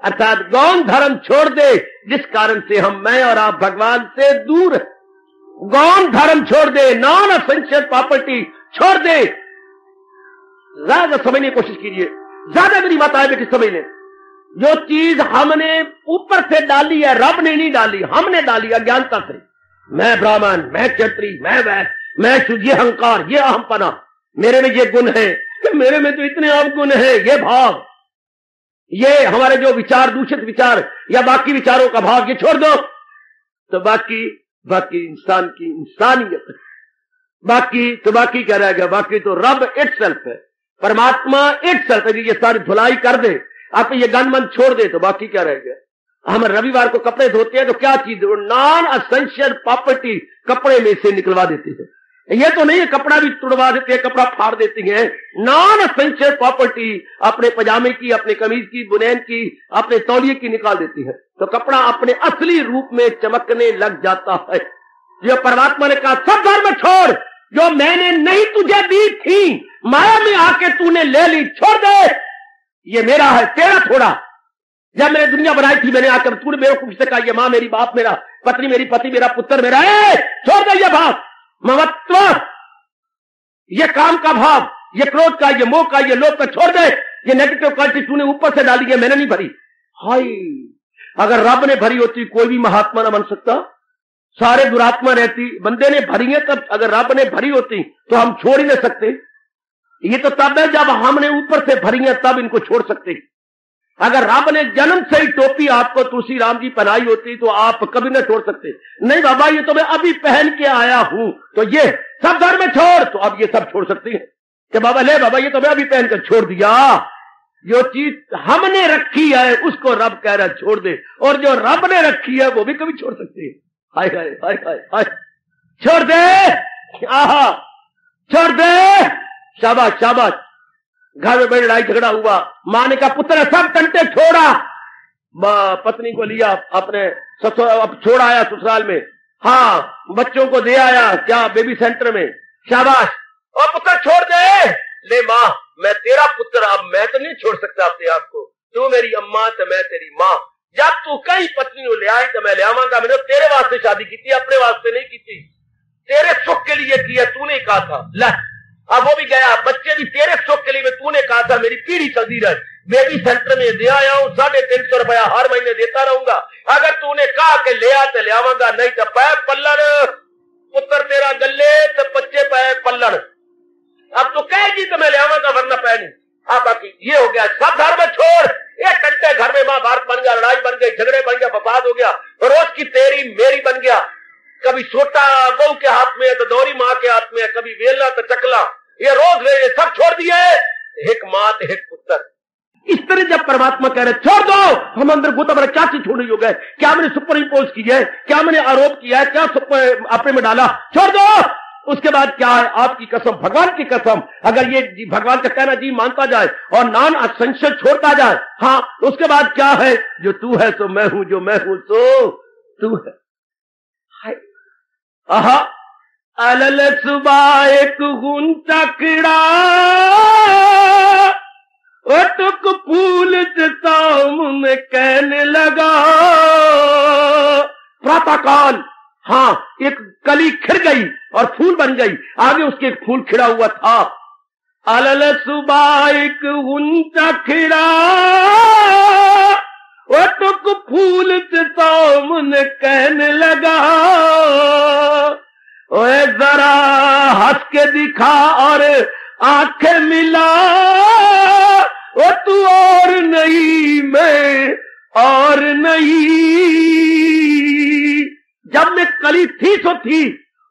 अर्थात गौण धर्म छोड़ दे जिस कारण से मैं और आप भगवान से दूर है। गौण धर्म छोड़ दे, नॉन एसेंशियल प्रॉपर्टी छोड़ दे। ज्यादा समझने की कोशिश कीजिए, ज्यादा मेरी माताएं बेटी समझ लें। जो चीज हमने ऊपर से डाली है, रब ने नहीं डाली, हमने डाली अज्ञानता से। मैं ब्राह्मण, मैं क्षत्रिय, मैं वैश्य, मैं ये अहंकार, ये अहमपना, मेरे में ये गुण है, मेरे में तो इतने अवगुण है, ये भाव, ये हमारे जो विचार दूषित विचार या बाकी विचारों का भाव, ये छोड़ दो, तो बाकी इंसान की इंसानियत, बाकी क्या रहेगा? बाकी तो रब इटसेल्फ है, परमात्मा इटसेल्फ है। ये सारी धुलाई कर दे, आप ये गन मन छोड़ दे, तो बाकी क्या रहेगा? हम रविवार को कपड़े धोते हैं तो क्या चीज, नॉन एसेंशियल प्रॉपर्टी कपड़े में से निकलवा देती है। ये तो नहीं है कपड़ा भी तुड़वा देती है, कपड़ा फाड़ देती है। नॉन एसेंशियल प्रॉपर्टी अपने पजामे की, अपने कमीज की, बुनैन की, अपने तौलिए की निकाल देती है, तो कपड़ा अपने असली रूप में चमकने लग जाता है। जो परमात्मा ने कहा सब धर्म छोड़, जो मैंने नहीं तुझे दी थी माया में आके तूने ले ली, छोड़ दे, ये मेरा है तेरा थोड़ा। जब मैंने दुनिया बनाई थी मैंने आकर तूने मेरे को कहा ये मां मेरी, बाप मेरा, पत्नी मेरी, पति मेरा, पुत्र मेरा, छोड़ दे ये भाव ममत्व, ये काम का भाव, ये क्रोध का, ये मोह का, ये लोभ का छोड़ दे। ये नेगेटिव क्वालिटी तूने ऊपर से डाली है, मैंने नहीं भरी। हाय, अगर रब ने भरी होती कोई भी महात्मा ना बन सकता, सारे दुरात्मा रहती। बंदे ने भरी है तब, अगर रब ने भरी होती तो हम छोड़ ही नहीं सकते। ये तो तब है जब हमने ऊपर से भरी है तब इनको छोड़ सकते। अगर रब ने जन्म से ही टोपी आपको तुलसी राम जी पहनाई होती तो आप कभी ना छोड़ सकते। नहीं बाबा, ये तो मैं अभी पहन के आया हूं, तो ये सब घर में छोड़, तो अब ये सब छोड़ सकती है कि बाबा ले बाबा, ये तो मैं अभी पहन कर छोड़ दिया। जो चीज हमने रखी है उसको रब कह रहा है छोड़ दे, और जो रब ने रखी है वो भी कभी छोड़ सकती है। हाय हाय हाय हाय हाय, छोड़ दे, आहा, छोड़ दे, शाबाश शाबाश। घर में बड़ी लड़ाई झगड़ा हुआ, मां ने कहा पुत्र सब टंटे छोड़ा, पत्नी को लिया अपने अब छोड़ आया ससुराल में। हाँ, बच्चों को दे आया क्या बेबी सेंटर में, शाबाश। और पुत्र छोड़ दे, ले मां मैं तेरा पुत्र, अब मैं तो नहीं छोड़ सकता अपने आप को, तू मेरी अम्मा तो मैं तेरी मां। जब तू कई पत्नी को ले आई तो मैं ले आवांगा। मैंने तेरे वास्ते शादी की थी, अपने वास्ते नहीं की थी, तेरे सुख के लिए किया, तूने कहा था। ले अब वो भी गया, बच्चे भी तेरे सुख के लिए, तूने कहा था मेरी पीढ़ी चलती रहे। बेबी सेंटर में दे आया हूं, 350 रुपया हर महीने देता रहूंगा। अगर तूने कहा कि ले आ तो ले आवांगा, नहीं तो पै पल्लड़, पुत्र तेरा गले तो बच्चे पै पल्लड़। अब तो कहेगी तो मैं ले आवांगा, वरना पै नहीं। अब बाकी ये हो गया, सब घर में छोड़। एक घंटे घर में मां भारत बन गया, लड़ाई बन गई, झगड़े बन गया, फसाद हो गया, रोज की तेरी मेरी बन गया। कभी सोटा बहू के हाथ में है तो दौरी माँ के हाथ में है, कभी वेला तो चकला, ये रोज ये सब छोड़ दिए, एक माँ तो एक पुत्र। इस तरह जब परमात्मा कह रहे छोड़ दो, हम अंदर गोता बड़ा क्या चीज छोड़ी हो गए, क्या मैंने सुपर इम्पोज की है, क्या मैंने आरोप किया है, क्या अपने में डाला, छोड़ दो। उसके बाद क्या है, आपकी कसम, भगवान की कसम, अगर ये भगवान का कहना जी मानता जाए और नान संशय छोड़ता जाए, हाँ, तो उसके बाद क्या है, जो तू है सो मैं हूं, जो मैं हूं सो तू है। आहा, अलल सुबह एक गुंचा किड़ा, टुक फूल सामने कहने लगा। प्रातःकाल, हाँ, एक कली खिड़ गई और फूल बन गई, आगे उसके एक फूल खिड़ा हुआ था। अलल सुबह एक गुंचा खिड़ा, टुक फूल सामने कहने लगा। ओए जरा हंस के दिखा और आंखें मिला, ओ तू और नहीं मैं और नहीं। जब मैं कली थी सो थी,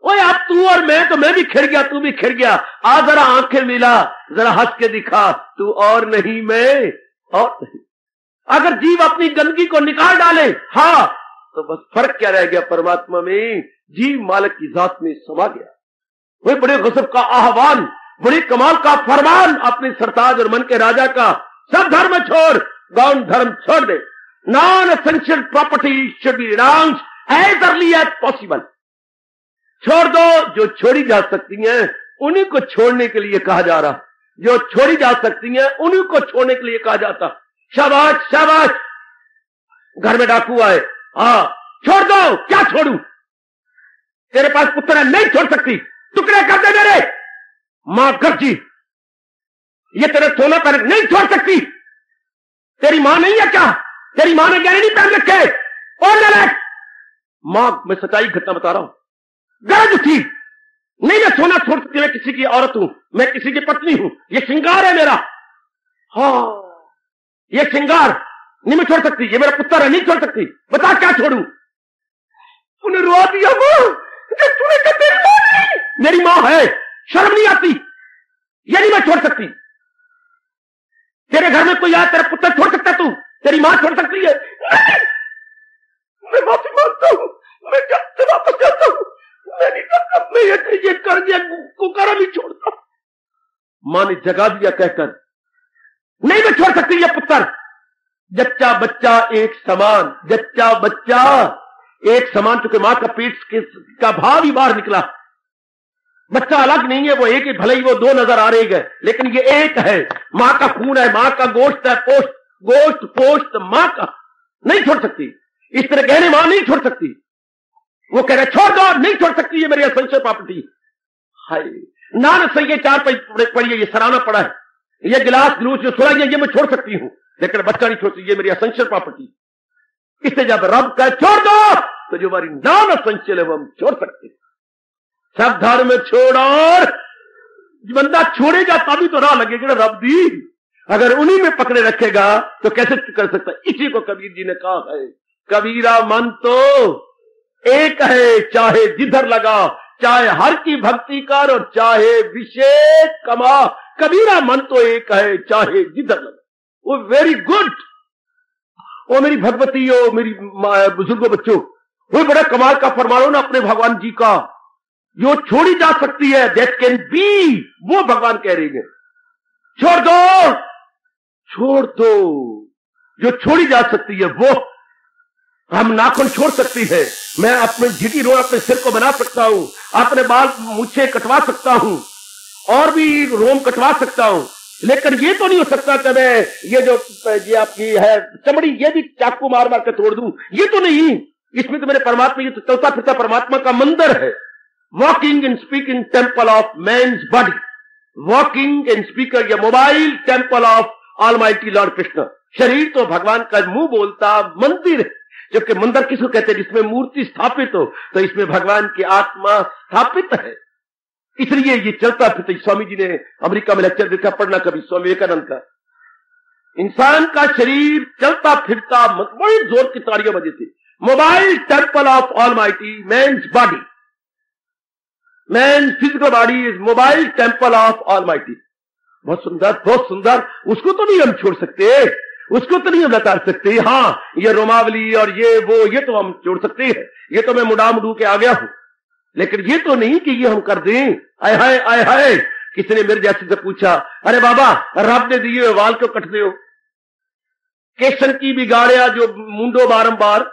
ओए अब तू और मैं, तो मैं भी खिड़ गया, तू भी खिड़ गया। आ जरा आंखें मिला, जरा हंस के दिखा, तू और नहीं मैं और नहीं। अगर जीव अपनी गंदगी को निकाल डाले, हाँ, तो बस फर्क क्या रह गया, परमात्मा में जीव मालिक की जात में समा गया। वही बड़े गजब का आह्वान, बड़ी कमाल का फरमान अपने सरताज और मन के राजा का, सब धर्म छोड़, गौण धर्म छोड़ दे। Non essential property should be renounced as early as possible. छोड़ दो, जो छोड़ी जा सकती हैं उन्हीं को छोड़ने के लिए कहा जा रहा, जो छोड़ी जा सकती हैं उन्हीं को छोड़ने के लिए कहा जाता। शाबाश शाबाश। घर में डाकू आए, हाँ, छोड़ दो, क्या छोड़ू, तेरे पास पुत्र है, नहीं छोड़ सकती, टुकड़े कर दे मेरे। मां गर्जी, ये तेरे सोना पर नहीं छोड़ सकती, तेरी मां नहीं है क्या, तेरी मां ने गहने नहीं पहन रखे, और लड़क। मां, मैं सच्चाई घटना बता रहा हूं, गरज थी, नहीं मैं सोना छोड़ सकती, मैं किसी की औरत हूं, मैं किसी की पत्नी हूं, ये श्रृंगार है मेरा, हाँ, ये श्रृंगार नहीं मैं छोड़ सकती, ये मेरा पुत्र है, नहीं छोड़ सकती, बता क्या छोड़ू। उन्हें रो दिया, तूने कहा तेरी मां नहीं, मेरी मां है, शर्म नहीं आती, ये नहीं मैं छोड़ सकती। तेरे घर में कोई आया, तेरा पुत्र छोड़ सकता तू, तेरी मां छोड़ सकती है, नहीं, मैं माफी मांगता हूं, मैं घर से वापस जाता हूं, मैं नहीं करता, मैं ये कर दिया कुकारा नहीं छोड़ता। मां ने जगा दिया कहकर, नहीं मैं छोड़ सकती ये पुत्र। जच्चा बच्चा एक समान, जच्चा बच्चा एक समान, चूंकि मां का पेट का भाव ही बाहर निकला। बच्चा अलग नहीं है, वो एक ही, भले ही वो दो नजर आ रही है, लेकिन ये एक है, मां का खून है, मां का गोश्त है, गोश्त पोस्ट मां का, नहीं छोड़ सकती। इस तरह कहने मां नहीं छोड़ सकती, वो कह रहे छोड़ दो, नहीं छोड़ सकती, ये मेरी एसेंशियल प्रॉपर्टी। हाय, नान संख्या 4 पढ़िए, ये सराहना पड़ा है। ये गिलास ग्लूस जो छोड़ा ये मैं छोड़ सकती हूं, लेकिन बच्चा नहीं छोड़ सकती, ये मेरी असेंशियल प्रॉपर्टी। इससे जब रब का छोड़ दो तो जो हमारी नॉन असेंशियल है वो हम छोड़ सकते। सब धर्म छोड़, और बंदा छोड़ेगा तभी तो राह लगेगा ना रब दी। अगर उन्हीं में पकड़े रखेगा तो कैसे कर सकता। इसी को कबीर जी ने कहा है, कबीरा मन तो एक है, चाहे जिधर लगा, चाहे हर की भक्ति कर और चाहे विषय कमा। कबीरा मन तो एक है, चाहे जिधर लगा। वो वेरी गुड। वो मेरी भगवती हो, मेरी बुजुर्गों बच्चों, वो बड़ा कमाल का फरमानो ना अपने भगवान जी का, जो छोड़ी जा सकती है, दैट कैन बी, वो भगवान कह रही है छोड़ दो, छोड़ दो। जो छोड़ी जा सकती है वो, हम नाखून छोड़ सकती है, मैं अपने झिटी रो अपने सिर को बना सकता हूं, अपने बाल मूछे कटवा सकता हूं, और भी रोम कटवा सकता हूं, लेकिन ये तो नहीं हो सकता कि मैं ये जो ये आपकी है चमड़ी ये भी चाकू मार मार के तोड़ दूं। ये तो नहीं, इसमें तो मेरे परमात्मा, ये तो चलता फिरता परमात्मा का मंदिर है। Walking and speaking temple of man's body, walking and speaker या mobile temple of almighty lord Krishna. शरीर तो भगवान का मुंह बोलता मंदिर है, जबकि मंदिर किसको कहते हैं? जिसमें मूर्ति स्थापित हो, तो इसमें भगवान की आत्मा स्थापित है। इसलिए ये चलता फिरता। स्वामी जी ने अमेरिका में लेक्चर देखा, पढ़ना कभी, स्वामी विवेकानंद का। इंसान का शरीर चलता फिरता, बड़ी जोर की तालियां बजी थी। Mobile temple of almighty man's body, man physical body is mobile temple of almighty. बहुत सुंदर, बहुत सुंदर। उसको तो नहीं हम छोड़ सकते, उसको तो नहीं हम लताड़ सकते। हाँ, ये रोमावली और ये वो, ये तो हम छोड़ सकते हैं, ये तो मैं मुड़ा मुड़ू के आ गया हूं, लेकिन ये तो नहीं कि ये हम कर दें। आय हाय, आय हाय। किसी ने मेरे जैसे से पूछा, अरे बाबा रब ने दिए वाल क्यों कटते हो? केसन की बिगाड़िया जो मूंडो बारंबार,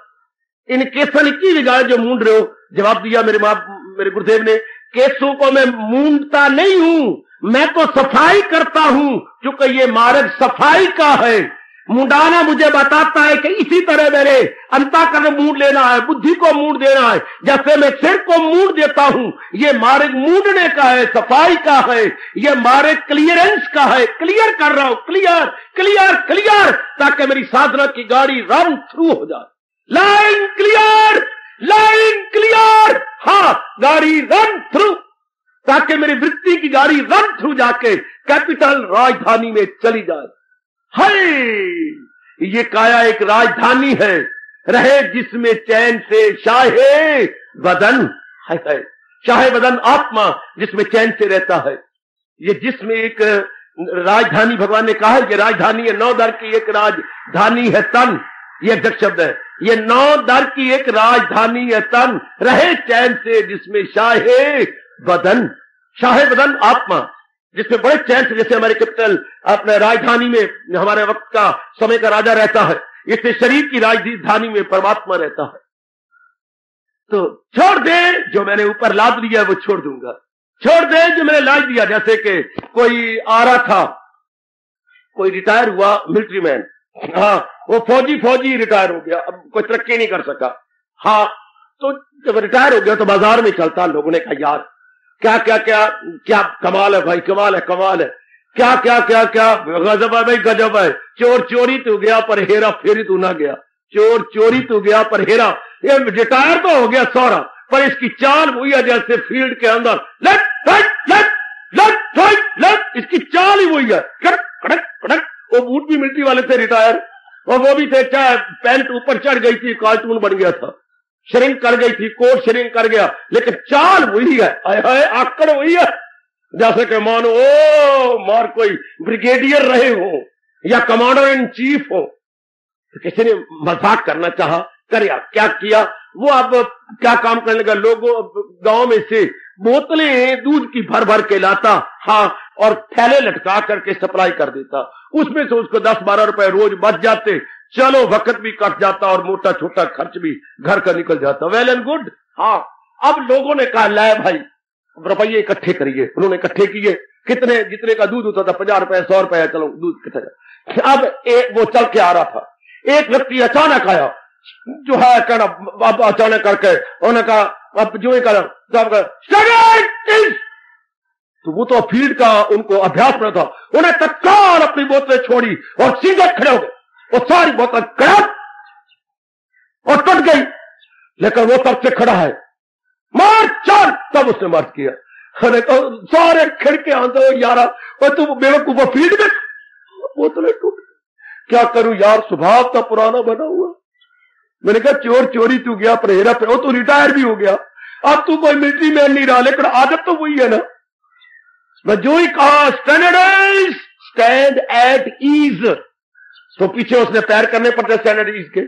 इन केसन की बिगाड़ जो मूंड रहे हो। जवाब दिया मेरे गुरुदेव ने, केसों को मैं मूंडता नहीं हूं, मैं तो सफाई करता हूं, क्योंकि ये मार्ग सफाई का है। मुंडाना मुझे बताता है कि इसी तरह मेरे अंतःकरण मूड लेना है, बुद्धि को मूड देना है, जैसे मैं सिर को मूड देता हूं। ये मार्ग मूडने का है, सफाई का है, ये मार्ग क्लियरेंस का है। क्लियर कर रहा हूं, क्लियर क्लियर क्लियर, ताकि मेरी साधना की गाड़ी रन थ्रू हो जाए। Line clear, line clear. हाँ, गाड़ी रन थ्रू, ताकि मेरी वृत्ति की गाड़ी रन थ्रू जाके कैपिटल राजधानी में चली जाए। हाय, ये काया एक राजधानी है, रहे जिसमें चैन से शाहे बदन। हाय हाय, शाहे बदन आत्मा जिसमें चैन से रहता है। ये जिसमें एक राजधानी भगवान ने कहा है, ये राजधानी है, 9 दर की एक राजधानी है तन। ये एक शब्द है, ये 9 दर की एक राजधानी है तन, रहे चैन से जिसमें शाहे बदन। शाहे बदन आत्मा जिसमें बड़े चैन से, जैसे हमारे कैपिटल अपने राजधानी में हमारे वक्त का समय का राजा रहता है, इससे शरीर की राजधानी में परमात्मा रहता है। तो छोड़ दे जो मैंने ऊपर लाद लिया वो छोड़ दूंगा, छोड़ दे जो मैंने लाद दिया। जैसे कि कोई आ रहा था, कोई रिटायर हुआ मिलिट्री मैन, हाँ, वो फौजी रिटायर हो गया, अब कोई तरक्की नहीं कर सका। हाँ, तो जब रिटायर हो गया तो बाजार में चलता, लोगों ने कहा यार क्या क्या क्या क्या कमाल है भाई, कमाल है, कमाल है, क्या क्या क्या क्या गजब है भाई, गजब है। चोर चोरी तू गया पर हेरा फेरी तू ना गया, चोर चोरी तू गया पर हेरा। ये रिटायर तो हो गया सौरा, पर इसकी चाल हुई है जैसे फील्ड के अंदर left right left left right left, इसकी चाल ही वही है, कड़क कड़क कड़क। वो बूट भी मिलिट्री वाले थे रिटायर, और वो भी थे, चाहे पैंट ऊपर चढ़ गई थी, कार्टून बन गया था, श्रिंक कर गई थी, कोट श्रिंक कर गया, लेकिन चाल वही है, आकड़ वही है। जैसे कि मानो मार कोई ब्रिगेडियर रहे हो या कमांडर इन चीफ हो। तो किसी ने मजाक करना चाहा, कर यार, क्या किया वो, अब क्या काम करने लगा, लोगों गांव में से बोतलें दूध की भर भर के लाता, हाँ, और थैले लटका करके सप्लाई कर देता, उसमें से उसको 10-12 रुपए रोज बच जाते। चलो, वक्त भी कट जाता और मोटा छोटा खर्च भी घर का निकल जाता। Well and good. हाँ, अब लोगों ने कहा लाए भाई रुपये इकट्ठे करिए। उन्होंने इकट्ठे किए, कितने, जितने का दूध होता था 50 रुपए 100 रुपए, चलो दूध कितना। अब वो चल के आ रहा था, एक व्यक्ति अचानक आया, जो है कहना, अब अचानक करके उन्होंने कहा, अब जो ही करा तो वो तो फील्ड का उनको अभ्यास में था। उन्हें तत्काल अपनी बोतलें छोड़ी और सीधे खड़े हो गए और सारी बोतल क्रैक और टूट गई, लेकिन वो तब से खड़ा है, मार चार, तब उसने मार्च किया। अरे तो सारे खिड़के आंदो यारा, और तुम बेवकूफ फील्ड में बोतलें टूट गई, क्या करूं यार, स्वभाव तो पुराना बना हुआ। मैंने कहा चोर चोरी तू गया, पर हेरा पे, तू रिटायर भी हो गया, अब तू कोई मिलिट्री मैन नहीं रहा, लेकिन आदत तो वही है ना। मैं जो ही कहा स्टैंडर्डाइज, स्टैंड एट ईज, तो पीछे उसने पैर करने पड़ते स्टैंडर्ड ईज के,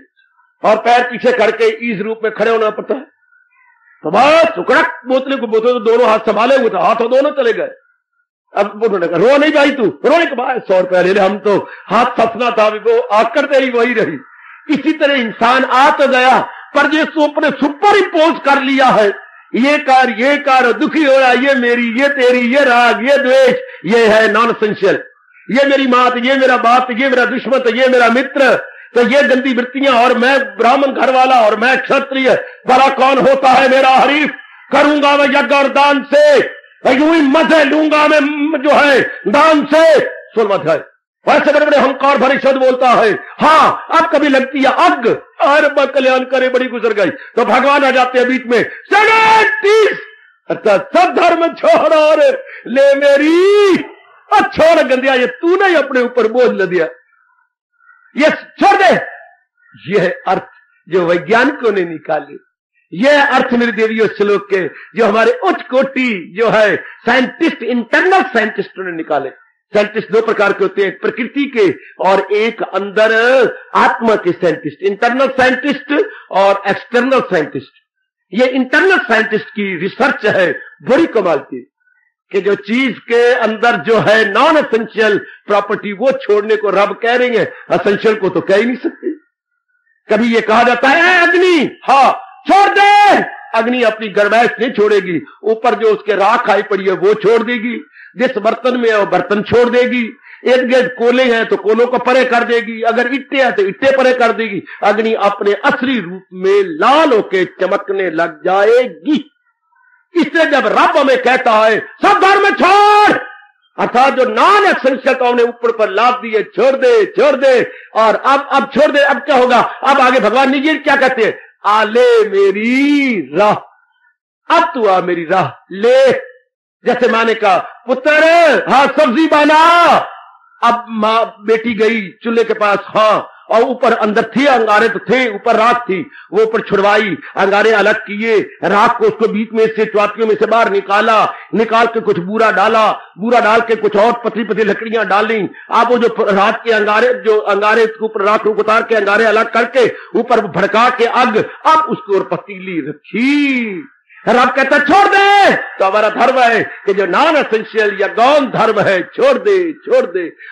और पैर पीछे करके ईज रूप में खड़े होना पड़ता है। तो बस उकड़क बोतले को, बोतले तो दोनों हाथ संभाले हुए थे, हाथों दोनों चले गए। अब उन्होंने कहा रो नहीं भाई तू, रोने के बाद 100 रुपया ले ले, हम तो हाथ सपना था, वो आकर तेरी वही रही। इसी तरह इंसान आ तो गया, पर जिसको अपने सुपर इम्पोज कर लिया है, ये कर दुखी हो रहा, ये मेरी, ये तेरी, ये राग, ये द्वेष, ये है नॉन एसेंशियल, ये मेरी मात, ये मेरा बाप, ये मेरा दुश्मन, तो ये मेरा मित्र, तो ये गंदी वृत्तियां, और मैं ब्राह्मण घर वाला और मैं क्षत्रिय, बड़ा कौन होता है मेरा हरीफ, करूंगा मैं यज्ञ और दान से, यूं ही मजे लूंगा मैं जो है दान से। सुन मत है वैसे बड़े बड़े अहंकार भरे शब्द बोलता है। हाँ अब कभी लगती है अग, अरे कल्याण करे बड़ी गुजर गई, तो भगवान आ जाते हैं बीच में, अर्थात सब धर्म छोड़ और ले मेरी, छोड़ गंदिया, ये तूने ही अपने ऊपर बोझ ल दिया, ये छोड़ दे। यह अर्थ जो वैज्ञानिकों ने निकाले, यह अर्थ मेरे देवियों श्लोक के जो हमारे उच्च कोटि जो है साइंटिस्ट, इंटरनल साइंटिस्टों ने निकाले। साइंटिस्ट दो प्रकार के होते हैं, एक प्रकृति के और एक अंदर आत्मा के साइंटिस्ट, इंटरनल साइंटिस्ट और एक्सटर्नल साइंटिस्ट। ये इंटरनल साइंटिस्ट की रिसर्च है बड़ी कमाल की, कि जो चीज के अंदर जो है नॉन एसेंशियल प्रॉपर्टी वो छोड़ने को रब कह रही है, एसेंशियल को तो कह ही नहीं सकते। कभी ये कहा जाता है अग्नि, हाँ छोड़ दे, अग्नि अपनी गर्मैश नहीं छोड़ेगी, ऊपर जो उसके राख आई पड़ी है वो छोड़ देगी, जिस बर्तन में है वो बर्तन छोड़ देगी, इर्द गिर्द कोले हैं तो कोलों को परे कर देगी, अगर इट्टे हैं तो इट्टे परे कर देगी, अग्नि अपने असली रूप में लाल होके चमकने लग जाएगी। इसलिए जब रब हमें कहता है सब धर्म छोड़, अर्थात जो नॉन एसेंशियल तो हमने ऊपर पर लाभ दिए, छोड़ दे, और अब छोड़ दे, अब क्या होगा, अब आगे भगवान निजी क्या कहते हैं, आ ले मेरी राह, अब तू आ मेरी राह ले। जैसे माँ ने कहा पुत्र हाँ सब्जी बना, अब माँ बेटी गई चूल्हे के पास, हाँ, और ऊपर अंदर थे अंगारे तो थे, ऊपर राख थी, वो ऊपर छुड़वाई, अंगारे अलग किए, राख को उसको बीच में से च्वातियों में से बाहर निकाल के कुछ बूरा डाल के कुछ और पतली पतली लकड़ियां डाली। आप वो जो रात के अंगारे के ऊपर राख उतार के अंगारे अलग करके ऊपर भड़का के अग, अब उसके ऊपर पतीली रखी। रब कहता छोड़ दे, तो हमारा धर्म है कि जो नॉन एसेंशियल या गौण धर्म है छोड़ दे।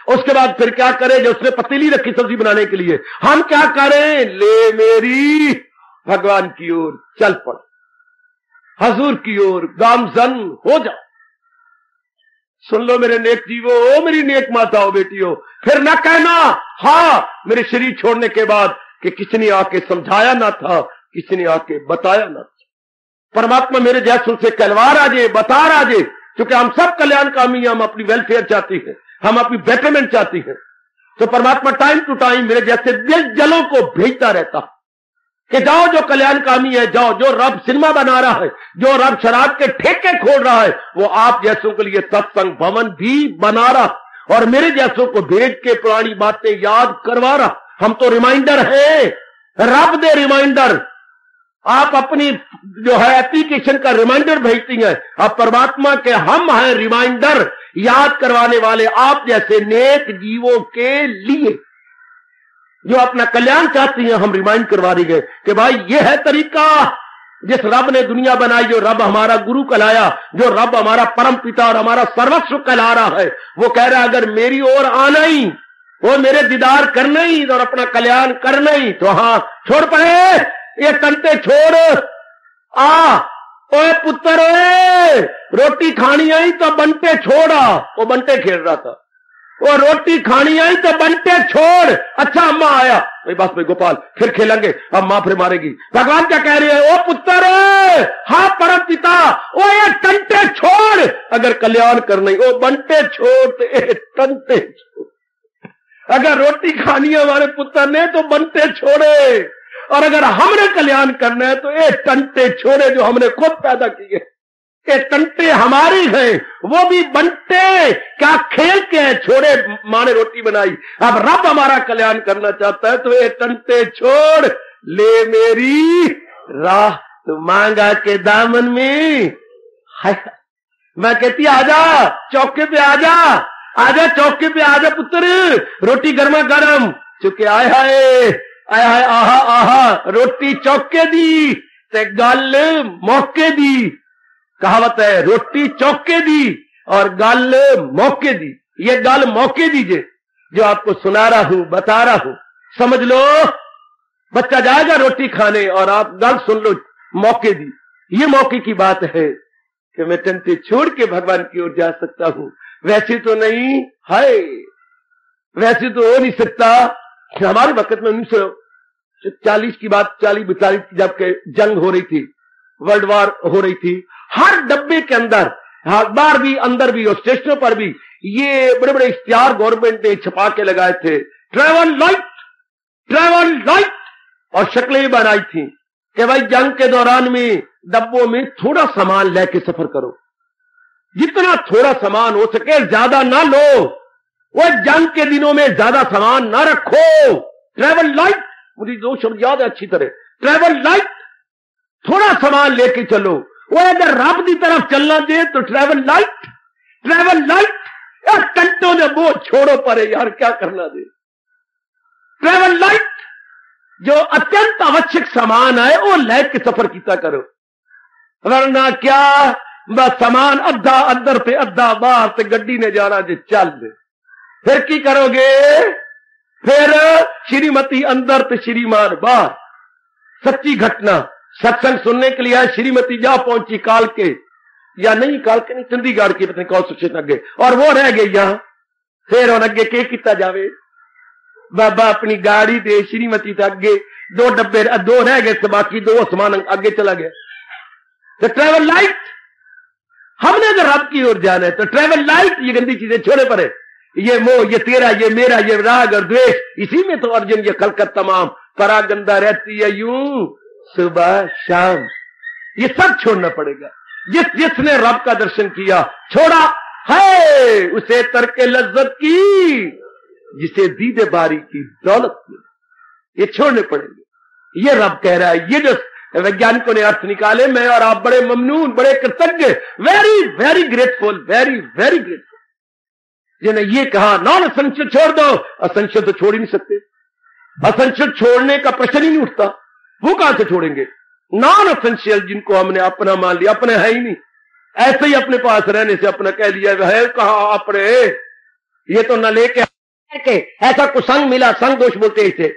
उसके बाद फिर क्या करें, जो उसने पतीली रखी सब्जी बनाने के लिए, हम क्या करें, ले मेरी भगवान की ओर चल पड़, हजूर की ओर गामजन हो जा। सुन लो मेरे नेक जीवो, ओ मेरी नेक माताओ बेटियों, फिर ना कहना हाँ मेरे शरीर छोड़ने के बाद कि किसी ने आके समझाया ना था, किसी ने आके बताया ना था। परमात्मा मेरे जैसों से कहलवा राजे, बता राजे, क्योंकि हम सब कल्याणकामी, हम अपनी वेलफेयर चाहती हैं, हम अपनी बेटरमेंट चाहती हैं। तो परमात्मा टाइम टू टाइम मेरे जैसे दिल जलों को भेजता रहता कि जाओ जो कल्याणकामी है, जाओ जो रब सिनेमा बना रहा है, जो रब शराब के ठेके खोल रहा है, वो आप जैसों के लिए सत्संग भवन भी बना रहा, और मेरे जैसों को भेज के पुरानी बातें याद करवा रहा। हम तो रिमाइंडर है, रब दे रिमाइंडर। आप अपनी जो है एप्लीकेशन का रिमाइंडर भेजती हैं, अब परमात्मा के हम हैं रिमाइंडर, याद करवाने वाले आप जैसे नेक जीवों के लिए जो अपना कल्याण चाहती हैं। हम रिमाइंड करवा रही गए कि भाई ये है तरीका जिस रब ने दुनिया बनाई, जो रब हमारा गुरु कहलाया, जो रब हमारा परम पिता और हमारा सर्वस्व कहला रहा है, वो कह रहा है अगर मेरी ओर आना ही, वो मेरे दीदार करना ही और अपना कल्याण करना ही, तो हाँ छोड़ पड़े ये कंटे छोड़, आ ओए पुत्र ओए रोटी खानी आई तो बंटे छोड़ा। वो बंटे खेल रहा था, वो रोटी खानी आई तो बंटे छोड़। अच्छा अम्मा आया, भाई बस भाई गोपाल फिर खेलेंगे, अब मां फिर मारेगी। भगवान क्या कह रहे हैं, ओ पुत्र, हाँ परम पिता, ओ ये टंटे छोड़, अगर कल्याण करना, ओ बंटे छोड़ तो ये टंटे छोड़। अगर रोटी खानी है हमारे पुत्र ने तो बंटे छोड़े, और अगर हमने कल्याण करना है तो ये टंटे छोड़े जो हमने खुद पैदा किए। ये टंटे हमारे हैं, वो भी बंटे क्या खेल के हैं, छोड़े मां ने रोटी बनाई। अब रब हमारा कल्याण करना चाहता है तो ये टंटे छोड़, ले मेरी राह, तो मांगा के दामन में। हाय मैं कहती आजा चौके पे, आजा आजा चौके पे, आजा पुत्र, रोटी गर्मा गर्म। चुके आए हाय आए हाय, आहा आहा, रोटी चौके दी ते गल मौके दी। कहावत है, रोटी चौके दी और गल मौके दी। ये गल मौके दीजिए जो आपको सुना रहा हूं, बता रहा हूं, समझ लो। बच्चा जाएगा रोटी खाने और आप गल सुन लो, मौके दी। ये मौके की बात है कि मैं टंटे छोड़ के भगवान की ओर जा सकता हूं। वैसे तो नहीं है, वैसे तो हो नहीं सकता। हमारे वक्त में 1940 की बात, 40-42 की जब जंग हो रही थी, वर्ल्ड वॉर हो रही थी, हर डब्बे के अंदर, बाहर भी अंदर भी और स्टेशनों पर भी ये बड़े बड़े इश्तिहार गवर्नमेंट ने छपा के लगाए थे, ट्रैवल लाइट, ट्रैवल लाइट, और शक्लें बनाई थी कि भाई जंग के दौरान में डब्बों में थोड़ा सामान लेके सफर करो, जितना थोड़ा सामान हो सके, ज्यादा ना लो। वो जंग के दिनों में ज्यादा सामान ना रखो। ट्रैवल लाइट, मुझे दो शब्द याद है अच्छी तरह, ट्रैवल लाइट, थोड़ा सामान लेके चलो। वो अगर रब की तरफ चलना चाहिए तो ट्रैवल लाइट, ट्रैवल लाइट। यार टंटों ने वो छोड़ो परे, यार क्या करना दे। ट्रैवल लाइट, जो अत्यंत आवश्यक सामान है वो लेके सफर किया करो, वरना क्या बस सामान अद्धा अंदर पे अद्धा बाहर ते गड्डी ने जाना जो चल दे, फिर की करोगे? फिर श्रीमती अंदर ते श्रीमान बाहर। सच्ची घटना, सत्संग सुनने के लिए श्रीमती जा पहुंची काल के, या नहीं काल के नहीं, चंडीगढ़ की पता नहीं कौन स्टेशन अगे, और वो रह गई यहां। फिर हम अगे के किया जावे, बाबा अपनी गाड़ी दे श्रीमती तक अगे, दो डब्बे दो रह गए, बाकी दो सामान आगे चला गया। तो ट्रैवल लाइट, हमने अगर रब की ओर जाना है तो ट्रैवल लाइट, ये गंदी चीजें छोड़े पड़े, ये मोह, ये तेरा, ये मेरा, ये राग और द्वेष, इसी में तो अर्जुन ये खलकत तमाम परागंदा रहती है यूं सुबह शाम, ये सब छोड़ना पड़ेगा। जिसने रब का दर्शन किया, छोड़ा है उसे तरके लज्जत की, जिसे दीदे बारी की दौलत की, ये छोड़ने पड़ेंगे। ये रब कह रहा है। ये जो वैज्ञानिकों ने अर्थ निकाले, मैं और आप बड़े ममनून, बड़े कृतज्ञ, very very grateful, very very grateful, जिन्हें ये कहा नॉन असेंशियल छोड़ दो। असेंशियल तो छोड़ ही नहीं सकते, असेंशियल छोड़ने का प्रश्न ही नहीं उठता, वो कहां से छोड़ेंगे? नॉन असेंशियल जिनको हमने अपना मान लिया, अपने है ही नहीं, ऐसे ही अपने पास रहने से अपना कह लिया है, कहा अपने, ये तो न लेके ऐसा कुसंग मिला, संग दोष बोलते इसे,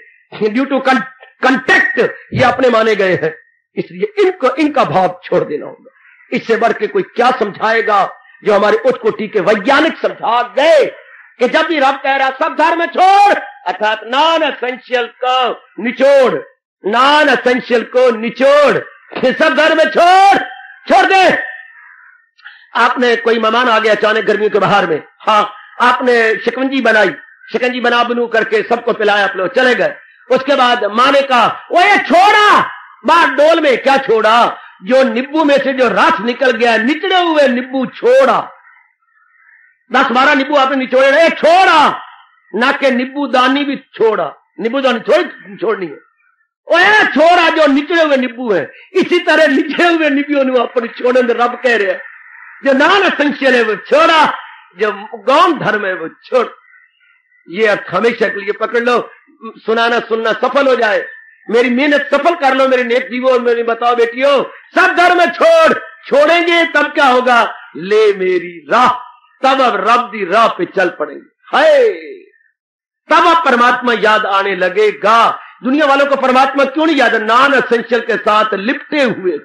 ड्यू टू कंटेक्ट, ये अपने माने गए हैं, इसलिए इनका भाव छोड़ देना होगा। इससे बढ़ के कोई क्या समझाएगा जो हमारे उच्च कोटि के वैज्ञानिक समझा गए कि जब भी रब कह रहा सब धर्म छोड़, अर्थात नॉन एसेंशियल को निचोड़, नॉन एसेंशियल को निचोड़, सब धर्म छोड़ दे। आपने कोई मेहमान आ गया अचानक गर्मियों के बाहर में, हाँ आपने शिकंजी बनाई, शिकंजी बना बनू करके सबको पिलाया, आप लोग चले गए। उसके बाद मां ने कहा वो ये छोड़ा, बाहर डोल में क्या छोड़ा, जो नींबू में से जो रस निकल गया, निचड़े हुए नींबू छोड़ा, 10-12 नींबू आपने निचोड़े रहे, छोड़ा ना के नींबू दानी भी छोड़ा, नींबू दानी थोड़ी छोड़नी है, ओए छोड़ा जो निचड़े हुए नींबू है। इसी तरह निचड़े हुए नींबू ने अपने छोड़े, रब कह रहे हैं जो नॉन एसेंशियल है वो छोड़ा, जो गौण धर्म है वो छोड़। ये अर्थ हमेशा के लिए पकड़ लो, सुनाना सुनना सफल हो जाए, मेरी मेहनत सफल कर लो मेरे नेक जीवो। मेरी बताओ बेटियों, सब धर्म छोड़ेंगे तब क्या होगा? ले मेरी राह, तब अब रब दी राह पे चल पड़ेंगे, हाय तब अब परमात्मा याद आने लगेगा। दुनिया वालों को परमात्मा क्यों नहीं याद? नॉन एसेंशियल के साथ लिपटे हुए,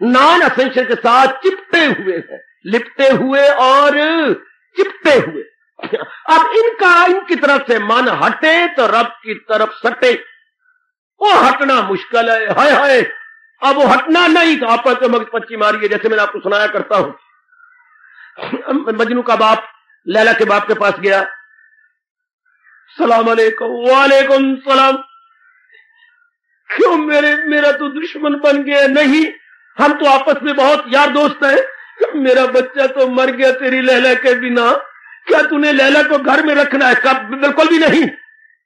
नॉन एसेंशियल के साथ चिपटे हुए हैं, लिपटे हुए और चिपटे हुए। अब इनकी तरफ से मन हटे तो रब की तरफ सटे, वो हटना मुश्किल है। हाय हाय, अब वो हटना नहीं तो आपस में मगज पच्ची मारी है। जैसे मैंने आपको सुनाया करता हूं, मजनू का बाप लैला के बाप के पास गया, सलाम अलैकुम। वालेकुम सलाम। क्यों मेरा तो दुश्मन बन गया? नहीं, हम तो आपस में बहुत यार दोस्त हैं। मेरा बच्चा तो मर गया तेरी लैला के बिना। क्या तूने लैला को घर में रखना है? कब? बिल्कुल भी नहीं।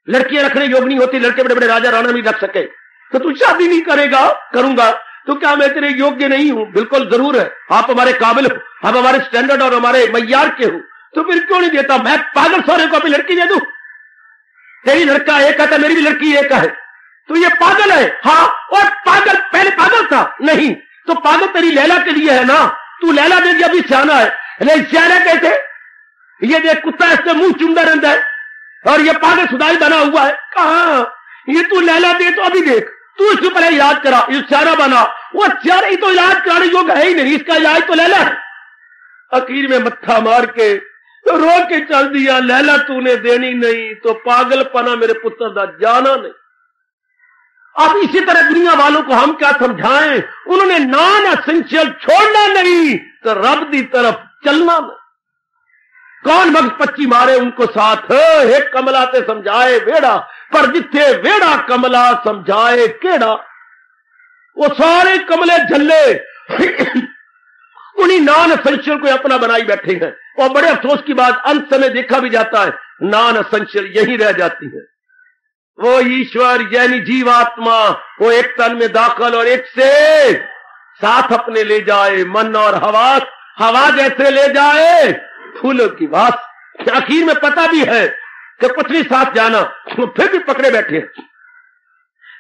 लड़कियां रखने योग्य नहीं होती, लड़के बड़े बड़े राजा राणा नहीं रख सके। तो तू शादी नहीं करेगा? करूंगा। तो क्या मैं तेरे योग्य नहीं हूं? बिल्कुल जरूर है, आप हमारे काबिल हो, आप हमारे स्टैंडर्ड और हमारे मय्यार के हो। तो फिर क्यों नहीं देता? मैं पागल सारे को अपनी लड़की दे दूं? तेरी लड़का एक है, मेरी भी लड़की एक है। तो ये पागल है? हाँ। और पागल पहले पागल था? नहीं। तो पागल तेरी लैला के लिए है ना? तू लैला दे दिया, अभी सियाना है। नहीं, सियाना कैसे? ये देख, कुत्ता इससे मुंह चुंदा रहता है और ये पागल सुदाई बना हुआ है। कहां? ये तू लैला दे तो अभी देख, तू इससे पहले इलाज करा, ये सियाना बना। वो सियाना ही तो इलाज कराने योग्य है ही नहीं, इसका इलाज तो लैला है। आखिर में मत्था मार के तो रो के चल दिया, लैला तूने देनी नहीं तो पागलपना मेरे पुत्र दा जाना नहीं। अब इसी तरह दुनिया वालों को हम क्या समझाएं? उन्होंने नॉन एसेंशियल छोड़ना नहीं तो रब की तरफ चलना नहीं। कौन मगज पच्ची मारे उनको साथ? एक कमला ते समझाए वेड़ा, पर जिथे वेड़ा कमला समझाए केड़ा। वो सारे कमले झल्ले उन्हीं नॉन एसेंशियल को अपना बनाई बैठे हैं। और बड़े अफसोस की बात, अंत समय देखा भी जाता है नॉन एसेंशियल यही रह जाती है। वो ईश्वर यानी जीवात्मा, वो एक तन में दाखिल और एक से साथ अपने ले जाए, मन और हवा जैसे ले जाए फूलों की वास। आखिर में पता भी है कि कुछ नहीं साथ जाना, फिर भी पकड़े बैठे हैं,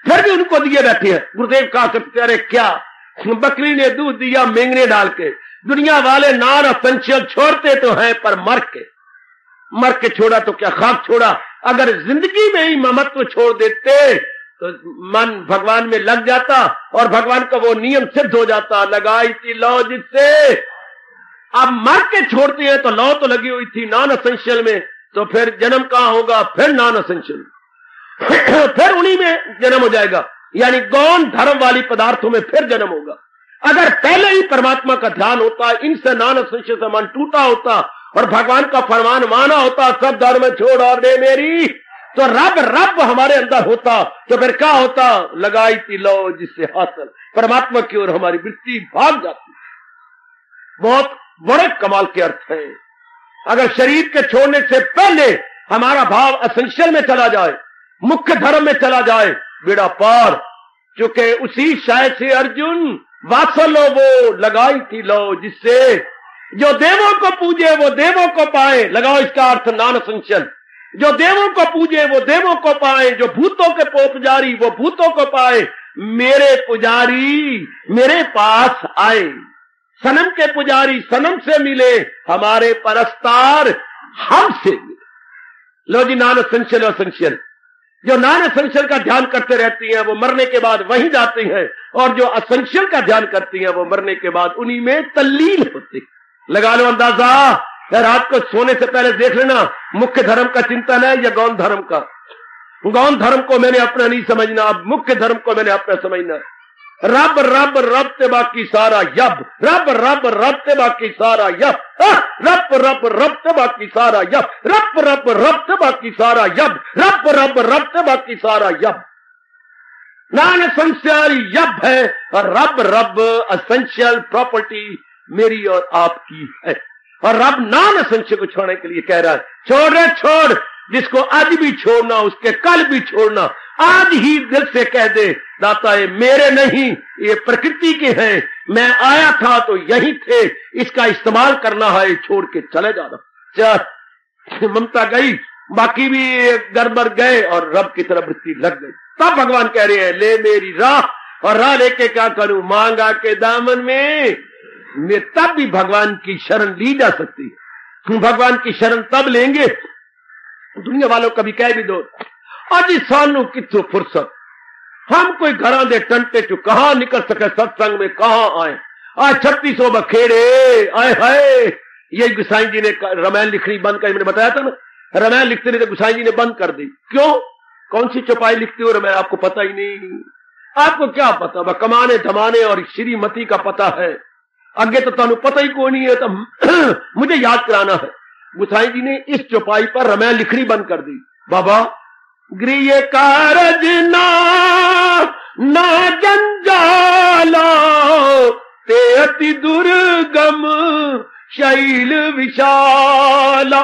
फिर भी उनको दिए बैठे हैं। गुरुदेव कहा करते, अरे क्या बकरी ने दूध दिया मेंगने डाल के। दुनिया वाले नॉन एसेंशियल छोड़ते तो हैं, पर मर के छोड़ा तो क्या खाक छोड़ा। अगर जिंदगी में ही ममत्व छोड़ देते तो मन भगवान में लग जाता और भगवान का वो नियम सिद्ध हो जाता, लगाई थी लौ जिससे। अब मर के छोड़ते हैं तो लौ तो लगी हुई थी नॉन एसेंशियल में, तो फिर जन्म कहां होगा? फिर नॉन एसेंशियल फिर उन्हीं में जन्म हो जाएगा, यानी गौण धर्म वाली पदार्थों में फिर जन्म होगा। अगर पहले ही परमात्मा का ध्यान होता, इनसे नॉन एसेंशियल से मन टूटा होता और भगवान का फरमान माना होता, सब धर्म छोड़ और दे मेरी, तो रब हमारे अंदर होता, तो फिर क्या होता? लगाई थी लो जिससे हासिल परमात्मा की ओर हमारी वृत्ति भाग जाती। बहुत बड़े कमाल के अर्थ हैं। अगर शरीर के छोड़ने से पहले हमारा भाव एसेंशियल में चला जाए, मुख्य धर्म में चला जाए, बेड़ा पार। चूंकि उसी शायद से अर्जुन वात्सल्य वो लगाई थी लो जिससे जो देवों को पूजे वो देवों को पाए। लगाओ इसका अर्थ नॉन एसेंशियल। जो देवों को पूजे वो देवों को पाए, जो भूतों के पुजारी वो भूतों को पाए। मेरे पुजारी मेरे पास आए, सनम के पुजारी सनम से मिले, हमारे परस्तार हमसे मिले। लो जी, नॉन एसेंशियल एसेंशियल। जो नॉन एसेंशियल का ध्यान करते रहती हैं वो मरने के बाद वहीं जाती हैं, और जो एसेंशियल का ध्यान करती हैं वो मरने के बाद उन्हीं में तल्लीन होती। लगा लो अंदाजा। रात को सोने से पहले देख लेना मुख्य धर्म का चिंतन है या गौण धर्म का। गौण धर्म को मैंने अपना नहीं समझना, अब मुख्य धर्म को मैंने अपना समझना। रब रब रब ते बाकी सारा यब, रब रब रब ते बाकी सारा यब, रब रब रब ते बाकी सारा यब, रब रब रब ते बाकी सारा यब, रब रब रब ते बाकी सारा यब। नॉन एसेंशियल यब है और रब एसेंशियल प्रॉपर्टी मेरी और आपकी है। और रब नॉन एसेंशियल को छोड़ने के लिए कह रहा है, छोड़ रे छोड़, जिसको आज भी छोड़ना उसके कल भी छोड़ना। आज ही दिल से कह दे, दाता ये मेरे नहीं, ये प्रकृति के हैं, मैं आया था तो यही थे, इसका इस्तेमाल करना है, छोड़ के चले जाना। चल ममता गई, बाकी भी गड़बड़ गए और रब की तरफ वृत्ति लग गई। तब भगवान कह रहे हैं, ले मेरी राह, और राह लेके क्या करूं? मांगा के दामन में। तब भी भगवान की शरण ली जा सकती है। भगवान की शरण तब लेंगे, दुनिया वालों कभी कह भी दो अजी सानू कितों फुर्सत, हम कोई घरां दे टंटे चो कहां निकल सके, सत्संग में कहां आए। आज 3600 बखेड़े, आए हाय, यही गुसाई जी ने रामायण लिखनी बंद कर, मैंने बताया था ना, रामायण लिखते नहीं तो गुसाई जी ने बंद कर दी। क्यों? कौन सी चौपाई लिखते हो रामायण? आपको पता ही नहीं। आपको क्या पता? वह कमाने धमाने और श्रीमती का पता है, आगे तो तुहानू पता ही कोई नहीं है, तो मुझे याद कराना है। गुसाई जी ने इस चौपाई पर रामायण लिखनी बंद कर दी। बाबा, गृह कारज ना जंजाला, ते अति दुर्गम शैल विशाला।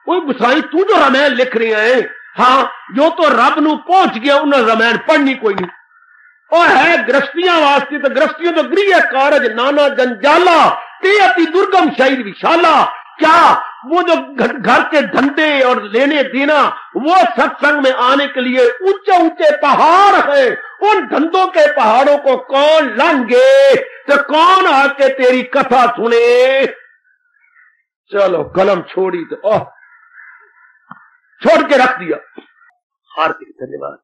वो गुसाई तू जो रामायण लिख रही है, हाँ, जो तो रब नू पहुंच गया उन्हें रामायण पढ़नी कोई नहीं। और है गृहस्थियां वास्ते, तो गृहस्थियों तो गृह कारज नाना जंजाला, ते अति दुर्गम शैल विशाला। क्या वो जो घर के धंधे और लेने देना, वो सत्संग में आने के लिए ऊंचे ऊंचे पहाड़ है, उन धंधों के पहाड़ों को कौन लांगे? तो कौन आके तेरी कथा सुने? चलो कलम छोड़ी तो छोड़ के रख दिया। हार्दिक धन्यवाद।